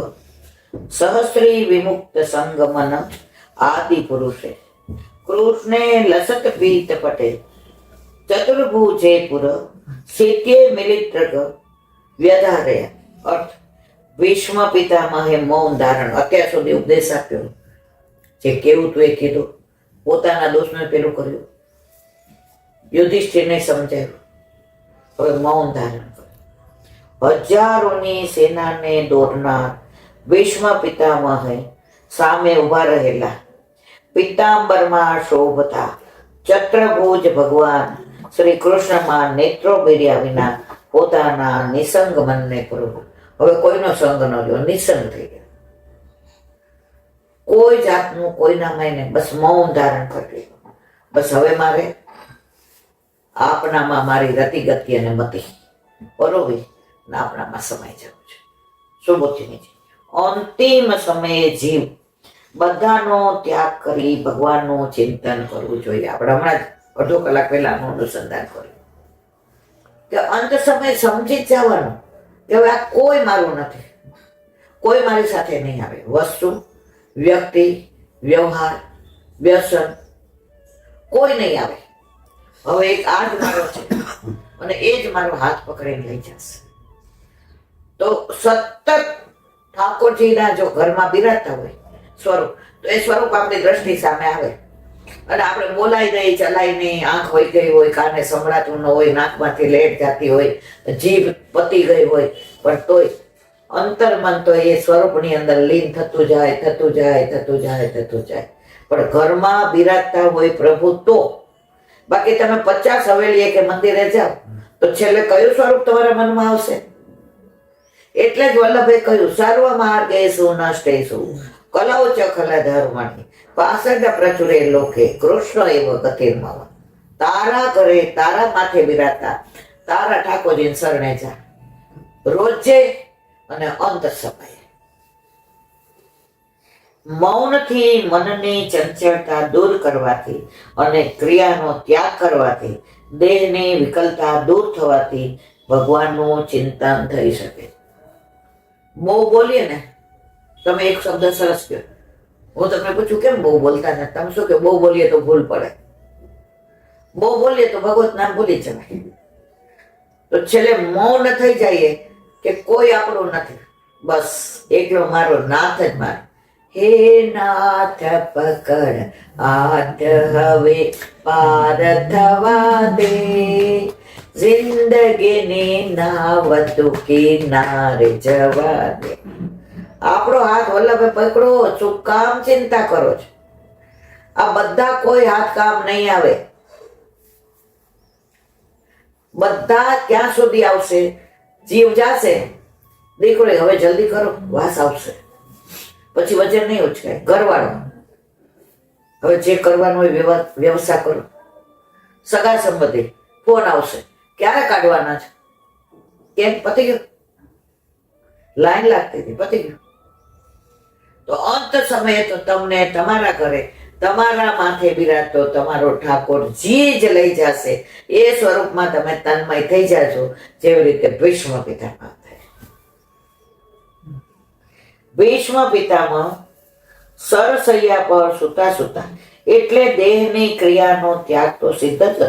સહસ્રી વિમુક્ત સંગમન આદિ પુરુષે કૃષ્ણે લસત પીત પટે ચતુર્ભુજે પુર શીત્યે મિલિત્રગ વ્યધારય. અર્થ ભીષ્મ પિતામહે મૌન ધારણ. અત્યાર સુધી ઉપદેશ આપ્યો, જે કેવું તું એ કીધું, પોતાના દોષને પેલું કર્યું, યુધિષ્ઠિરને સમજાવ્યું, હવે મૌન ધારણ કર્યું. હજારોની સેનાને દોરનાર ભીષ્મ પિતામહે સામે ઉભા રહેલા પિતાંબરમાં શોભતા ચત્રભુજ ભગવાન શ્રી કૃષ્ણમાં નેત્રો ભર્યા વિના પોતાના નિસંગ મનને પ્રભુ, હવે કોઈનો સંગ ન લ્યો, નિસંગ થઈ ગયા. કોઈ જાતનું કોઈના માયને બસ મૌન ધારણ કરી. બસ હવે મારે આપણામાં મારી રતિ ગતિ અને મતિ પરોવી ને આપણામાં સમાઈ જવું છે. શું બોલતી અંતિમ સમયે જીવ બધાનો ત્યાગ કરી ભગવાનનું ચિંતન કરવું જોઈએ. આપણે હમણાં જ અડધો કલાક પહેલાનું અનુસંધાન કર્યું કે અંત સમય સમજી જ જવાનું કે હવે આ કોઈ મારું નથી, કોઈ મારી સાથે નહીં આવે. વસ્તુ, વ્યક્તિ, વ્યવહાર, વ્યસન કોઈ નહીં આવે. હવે એક આ જ મારો છે અને એ જ મારો હાથ પકડીને લઈ જશે. તો સતત ઠાકોરજીના જો ઘરમાં બિરાજતા હોય સ્વરૂપ, તો એ સ્વરૂપ આપણી દ્રષ્ટિ સામે આવે અને આપણે બોલાય નહીં, ચલાય નહીં, આંખ વહી ગઈ હોય, કાને સંભળાતું ન હોય, નાકમાંથી લેટ જતી હોય, જીભ પતી ગઈ હોય, પણ તોય અંતર્મન તો એ સ્વરૂપની અંદર લીન થતું જાય, થતું જાય, થતું જાય, થતું જાય. પણ ઘરમાં બિરાજતા હોય પ્રભુ તો. બાકી તમે 50 હવેલીએ કે મંદિરે જાઓ તો છેલ્લે કયું સ્વરૂપ તમારા મનમાં આવશે? એટલે જ વલ્લભે કહ્યું, સર્વ માર્ગેષુ નષ્ટેષુ કલૌ ચ ખલ ધર્મણિ પાસંડ પ્રચુરે લોકે કૃષ્ણ એવ ગતિર્મમ. તારા ઘરે તારા માથે બિરાતા તારા ઠાકોરજી શરણે જા રોજે અને અંત સમયે. મૌનથી મનની ચંચળતા દૂર કરવાથી અને ક્રિયાનો ત્યાગ કરવાથી દેહની વિકલતા દૂર થવાથી ભગવાનનું ચિંતન થઈ શકે. બહુ બોલીએ ને તમે એક શબ્દ સરસ કહો. હું તમને પૂછું કેમ બહુ બોલતા નથી? તમે શું કે બહુ બોલીએ તો ભૂલ પડે, બહુ બોલીએ તો ભગવત નામ ભૂલી જવાય. તો છેલ્લે મૌન થઈ જઈએ કે કોઈ આપણું નથી, બસ એકલો મારો નાથ જ મારો. હે નાથ પકડ હાથ હવે પાર થવા દે, જિંદગીની નાવ તું કિનારે જવા દે. આપણો હાથ વલ્લભે પકડો, શું કામ ચિંતા કરો છો? આ બધા કોઈ હાથ કામ નહીં આવે. બધા ક્યાં સુધી આવશે? જીવ જાશે, દીકરો હવે જલ્દી કરો, વાસ આવશે, પછી વજન નહીં ઉચકાય. ઘરવાળો હવે જે કરવાનું હોય વ્યવસ્થા કરો. સગા સંબંધી ફોન આવશે, ક્યારે કાઢવાના છે? કેમ પતી ગયું? લાઈન લાગતી હતી, પતી ગયું. તો અંત સમયે તો તમને તમારા ઘરે તમારા માથે બિરાજતો તમારો ઠાકોર જી જ લઈ જશે. એ સ્વરૂપમાં તમે તન્મય થઈ જાશો, જેવી રીતે ભીષ્મ પિતામહ થાય. ભીષ્મ પિતામહ સરસૈયા પર સુતા સુતા, એટલે દેહની ક્રિયાનો ત્યાગ તો સિદ્ધ જ હતો,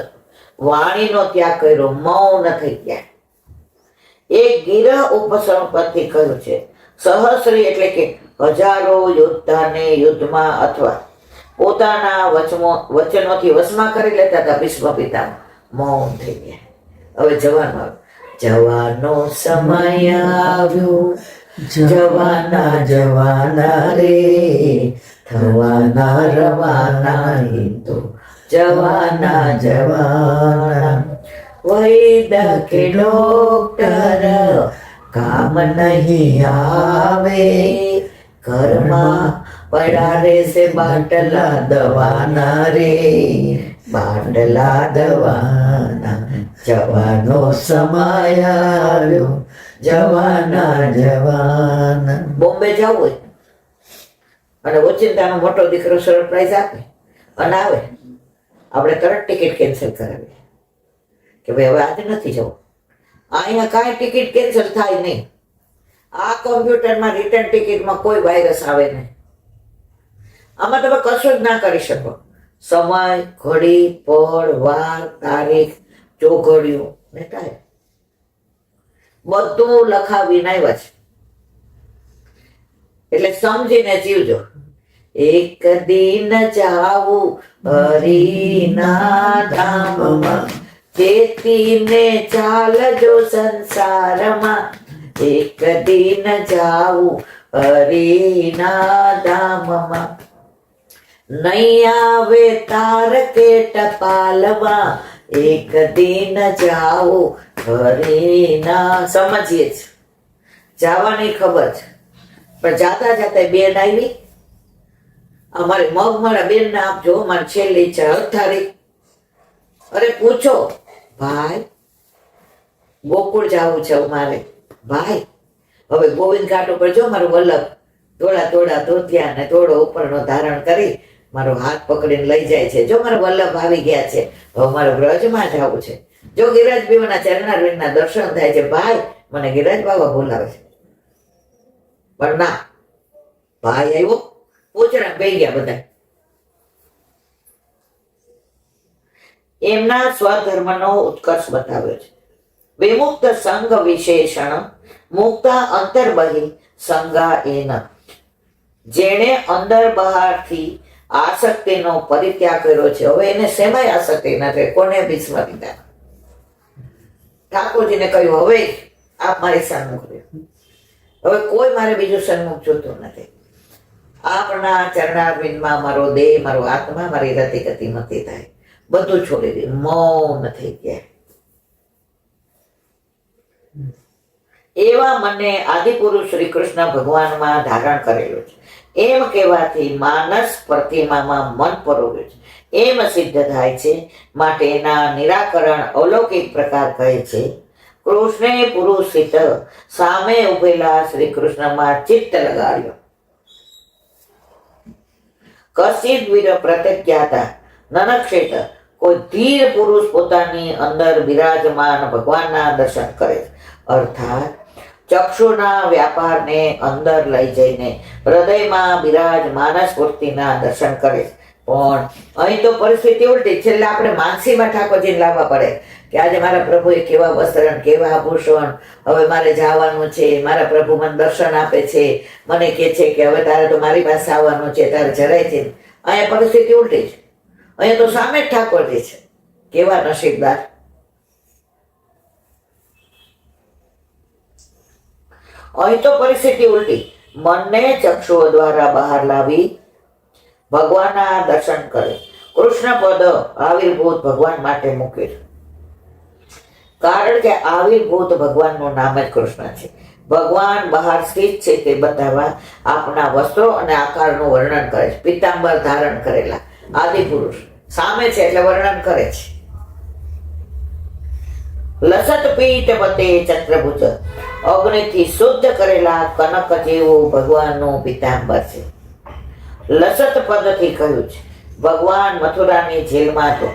વાણીનો ત્યાગ કર્યો, મૌન થઈ ગયા. એક ગિરહ ઉપસર્ગ પરથી કહ્યું છે, સહસ્રી એટલે કે હજારો યોદ્ધાને યુદ્ધમાં અથવા પોતાના વચનોથી વશમાં કરી લેતા હતા ભીષ્મ પિતામહ. મૌન થઈ ગયા. હવે જવાનો સમય આવ્યો, જવાના જવાના રે, થવાના રવાના તો જવાના જવાના. વૈદ્ય કે ડોક્ટર કામ નહીં આવે, ઘરમાં પડ્યા રહેશે બાટલા દવાના રે, બાટલા દવાના. જવાનો સમય આવ્યો, જવાના જવાના. બોમ્બે જવું હોય અને ઓચિંતાનો મોટો દીકરો સરપ્રાઈઝ આપે અને આવે, આપણે તરત ટિકિટ કેન્સલ કરાવીએ કે ભાઈ હવે આજે નથી જવું. અહીંયા કાંઈ ટિકિટ કેન્સલ થાય નહીં. આ કોમ્પ્યુટરમાં રિટર્ન ટિકિટમાં કોઈ વાયરસ આવે નહીં. આમાં તમે કશું જ ના કરી શકો. સમય, ઘડી, પળ, વાર, તારીખ, ચોઘડિયું ને ટાઈમ બધું લખાવીને આવ્યા છે. એટલે સમજીને જીવજો. એક દિન જાવું હરિના ધામમાં, ચેતીને ચાલજો સંસારમાં. એક દિન જાવું હરિના ધામમાં, નહીં આવે તાર કે ટપાલમાં. એક દિન જાવું હરિના. સમજીએ જ જવાની ખબર છે, પણ જાતા જાતા બેન આવી, અમારી મગ મારા બેન ને આપજો, મારી છેલ્લી છે અઠારી. અરે પૂછો ભાઈ, ગોકુળ જવું છે મારે. ભાઈ હવે ગોવિંદ ઘાટ ઉપર જો મારું વલ્લભ થોડા થોડા ધોતિયા ને થોડો ઉપરનો ધારણ કરી મારો હાથ પકડીને લઈ જાય છે. જો મારા વલ્લભ આવી ગયા છે, હવે મારે વ્રજમાં જવું છે. જો ગિરિરાજ બાબાના ચરણારવિંદના દર્શન થાય છે, ભાઈ મને ગિરિરાજ બાબા બોલાવે છે. પણ ના, ભાઈ આવ્યો, પૂછડા બેહી ગયા બધા. એમના સ્વધર્મનો ઉત્કર્ષ બતાવ્યો છે. વિમુક્ત સંઘ વિશેષણ મુક્તા અંતર્બહિ સંગા એન. જેણે અંદર બહારથી આસક્તિનો પરિત્યાગ કર્યો છે, હવે એને શેમાંય આસક્તિ નથી. કોને? ભીષ્મ પિતામહ. ઠાકોરજીને કહ્યું હવે આપ મારી સન્મુખ રહ્યો, હવે કોઈ મારે બીજું સન્મુખ જોતું નથી. આપના ચરણારવિંદમાં મારો દેહ, મારો આત્મા, મારી રતિ ગતિ મતી થાય. બધું છોડી દે, મૌન થઈ ગયા. એવા મને આદિપુરુષ શ્રી કૃષ્ણ ભગવાનમાં ધારણ કરેલું છે એમ કહેવાથી માનસ પ્રતિમામાં મન પરોવ્યું છે એમ સિદ્ધ થાય છે. માટે એના નિરાકરણ અલૌકિક પ્રકાર કહે છે. કૃષ્ણે પુરુષિત સામે ઉભેલા શ્રી કૃષ્ણમાં ચિત્ત લગાડ્યો. કશિદ વીર પ્રત્યજ્ઞાતા નનક્ષેત. કોઈ ધીર પુરુષ પોતાની અંદર બિરાજમાન ભગવાનના દર્શન કરે છે. અર્થાત ચક્ષુના વ્યાપારને અંદર લઈ જઈને હૃદયમાં બિરાજમાન સ્ફૂર્તિના દર્શન કરે છે. પણ અહીં તો પરિસ્થિતિ ઉલટી. છેલ્લે આપણે માનસીમાં ઠાકોરજીને લાવવા પડે કે આજે મારા પ્રભુએ કેવા વસ્ત્ર, કેવા આભૂષણ, હવે મારે જવાનું છે, મારા પ્રભુ મને દર્શન આપે છે, મને કહે છે કે હવે તારે તો મારી પાસે આવવાનું છે, તારે જરાય છે. અહીંયા પરિસ્થિતિ ઉલટી છે. અહીંયા તો સામે જ ઠાકોરજી છે. કેવા નસીબદાર. અહીં તો પરિસ્થિતિ ઉલટી. મનને ચક્ષુઓ દ્વારા બહાર લાવી ભગવાનના દર્શન કરે. કૃષ્ણ પદ આવિર્ભૂત ભગવાન માટે મૂકે. કારણ કે આવિર્ભૂત ભગવાનનું નામ જ કૃષ્ણ છે. ભગવાન બહાર સ્થિત છે તે બતાવવા આપણા વસ્ત્રો અને આકારનું વર્ણન કરે છે. પિતાંબર ધારણ કરેલા આદિ પુરુષ સામે છે એટલે વર્ણન કરે છે. લસત પીઠ પતે ચત્રભુજ, અગ્નિથી શુદ્ધ કરેલા કનક જેવું ભગવાનનું પિતાંબર છે. લસત પદથી કહ્યું છે. ભગવાન મથુરાની જેલમાં તો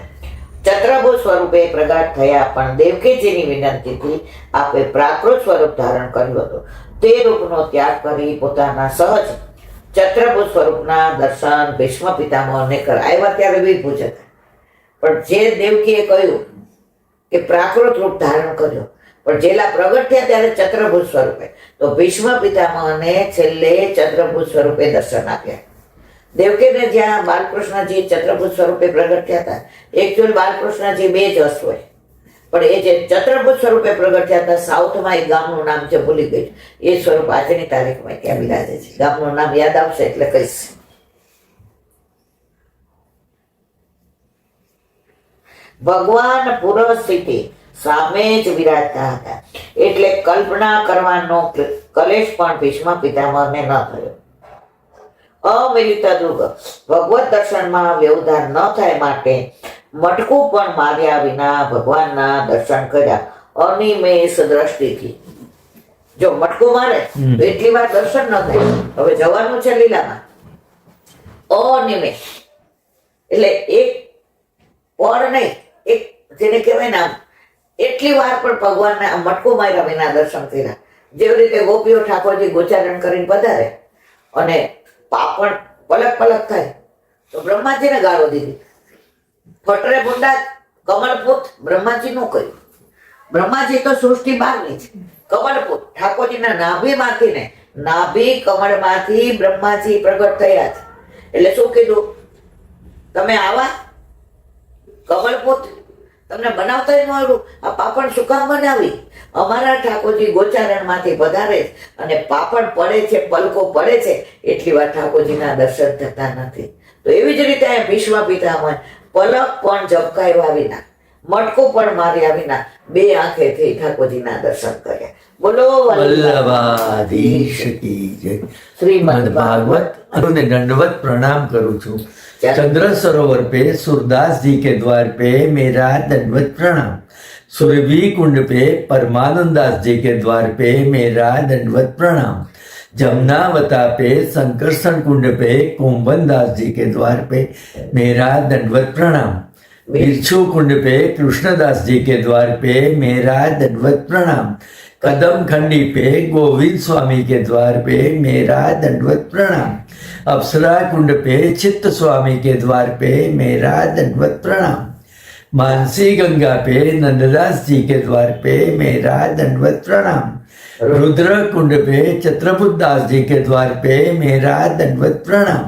ચત્રભુજ સ્વરૂપે પ્રગટ થયા, પણ દેવકીજીની વિનંતીથી આપે પ્રાકૃત સ્વરૂપ ધારણ કર્યું હતું. તે રૂપનો ત્યાગ કરી પોતાના સહજ ચત્રભુજ સ્વરૂપના દર્શન ભીષ્મ પિતામહને કરાવ્યા. આવ્યા ત્યારે વિભુજ હતા, પણ જે દેવકીએ કહ્યું કે પ્રાકૃત રૂપ ધારણ કર્યો, પણ જેલા પ્રગટ થયા ત્યારે ચત્રભુજ સ્વરૂપે, તો ભીષ્મ પિતામહને છેલ્લે ચત્રભુજ સ્વરૂપે દર્શન આપ્યા. દેવકીને જ્યાં બાલકૃષ્ણજી ચત્રભુજ સ્વરૂપે પ્રગટ થયા હતા, એકચ્યુઅલ બાલકૃષ્ણજી બે જ હસ્ત હોય, પણ એ જે ચત્રભુજ સ્વરૂપે પ્રગટ થયા હતા, સાઉથમાં એક ગામનું નામ છે, ભૂલી ગઈ, એ સ્વરૂપ આજની તારીખમાં ત્યાં બિરાજે છે. ગામનું નામ યાદ આવશે એટલે કહીશ. ભગવાન પૂર્વ સ્થિતિ સામે જ વિરાજતા હતા, એટલે કલ્પના કરવાનો કલેશ પણ ભીષ્મ પિતામહને ન થયો. અમિલિત દુર્ગ ભગવત દર્શનમાં વ્યવધાન ન થાય માટે મટકું પણ માર્યા વિના ભગવાનના દર્શન કર્યા અનિમેષ દ્રષ્ટિથી. જો મટકું મારે તો એટલી વાર દર્શન ન થાય. હવે જવાનું છે લીલામાં, અનિમેષ એટલે એક પર નહીં, એક જેને કહેવાય ને આમ એટલી વાર પણ ભગવાનને આમ મટકું માર્યા વિના દર્શન કર્યા. જેવી રીતે ગોપીઓ ઠાકોરજી ગોચારણ કરીને પધારે અને પાપણ પલક પલક થાય તો બ્રહ્માજીને ગાળો દીધી. ફટરે બુંડા કમળપુત બ્રહ્માજીનું કહ્યું. બ્રહ્માજી તો સૃષ્ટિ બહારની છે. કમળપુત ઠાકોરજીના નાભીમાંથી ને નાભી કમળમાંથી બ્રહ્માજી પ્રગટ થયા છે. એટલે શું કીધું? તમે આવા કમળપુત, તમને બનાવતા જ મળ્યું, આ પાપણ શું કામ બનાવી? અમારા ઠાકોરજી ગોચારણમાંથી પધારે અને પાપણ પડે છે, પલકો પડે છે, એટલી વાર ઠાકોરજીના દર્શન થતા નથી. તો એવી જ રીતે ભીષ્મ પિતામહ પલક પણ ઝબકાવ્યા વિના, મટકું પણ માર્યા વિના બે આંખેથી ઠાકોરજીના દર્શન કર્યા. બોલો વલ્લભાધીશ કી જય. શ્રીમદ भागवत અને दंडवत प्रणाम करूँ छू. चंद्र सरोवर पे सूरदास जी के द्वार पे मेरा दंडवत प्रणाम. सुरभि कुंड पे परमानंदास जी के द्वार पे मेरा दंडवत प्रणाम. जमुनावता पे संकर्षण कुंड पे कुंभनदास जी के द्वार पे मेरा दंडवत प्रणाम. बिरछू कुंड पे कृष्णदास जी के द्वार पे मेरा दंडवत प्रणाम. कदम खंडी पे गोविंद स्वामी के द्वार पे मेरा दंडवत प्रणाम. अप्सरा कुंड पे चित्त स्वामी के द्वार पे मेरा दंडवत प्रणाम. मानसी गंगा पे नंददास जी के द्वार पे मेरा दंडवत प्रणाम. रुद्र कुंड पे चत्रभुजदास जी के द्वार पे मेरा दंडवत प्रणाम.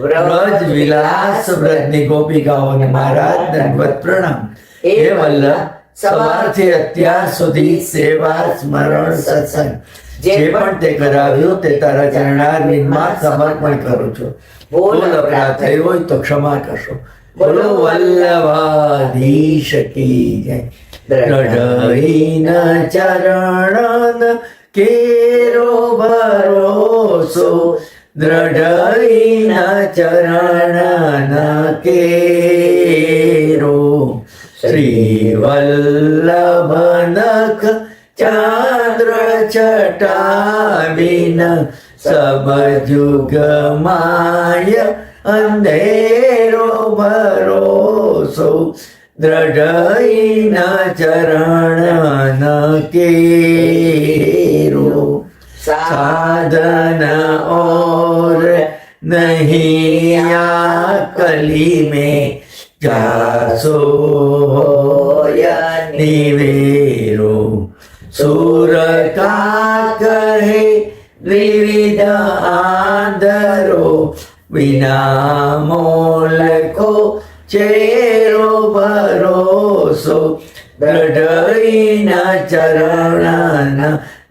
व्रज विलास व्रजनी गोपिकाओं ने मारा दंडवत प्रणाम. हे वल्लभ સવારથી અત્યાર સુધી સેવા સ્મરણ સત્સંગ જે પણ તે કરાવ્યું તે તારા ચરણારવિંદમાં સમર્પણ કરું છું. ભૂલ અપરાધ થઈ હોય તો ક્ષમા કરશો. બોલો વલ્લભાધીશ કી જય. દ્રઢહીન ચરણ કેરો ભરોસો, દ્રઢહીન ચરણ કેરો. श्री वल्लभ नख चांद्र छटाविन सब जुग माय अंधेरो भरोसो, દ્રઢઈન ચરણ કેરો साधन और नहीं कली में जासो निवेरो सुर का कहे विविध आदरो बिना मोल को चेरो भरोसो दृढ़ चरण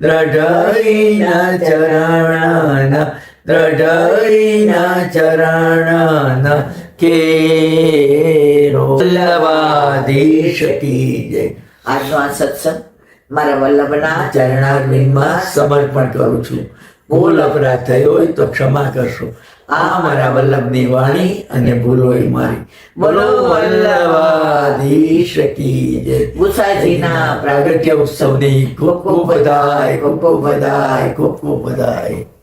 દ્રઢઈન ચરણ કેરો વલ્લભાધીશ કી જય. આજનો આ સત્સંગ મારા વલ્લભના ચરણારવિંદમાં સમર્પણ કરું છું. ભૂલ અપરાધ થયો હોય તો ક્ષમા કરશો. આ મારા વલ્લભની વાણી અને ભૂલ હોય મારી. બોલો વલ્લભાધીશ કી જય. ગુસાજીના પ્રાગટ્ય ઉત્સવની ખૂબ ખૂબ બધાઈ, ખૂબ ખૂબ બધાઈ, ખૂબ ખૂબ બધાઈ.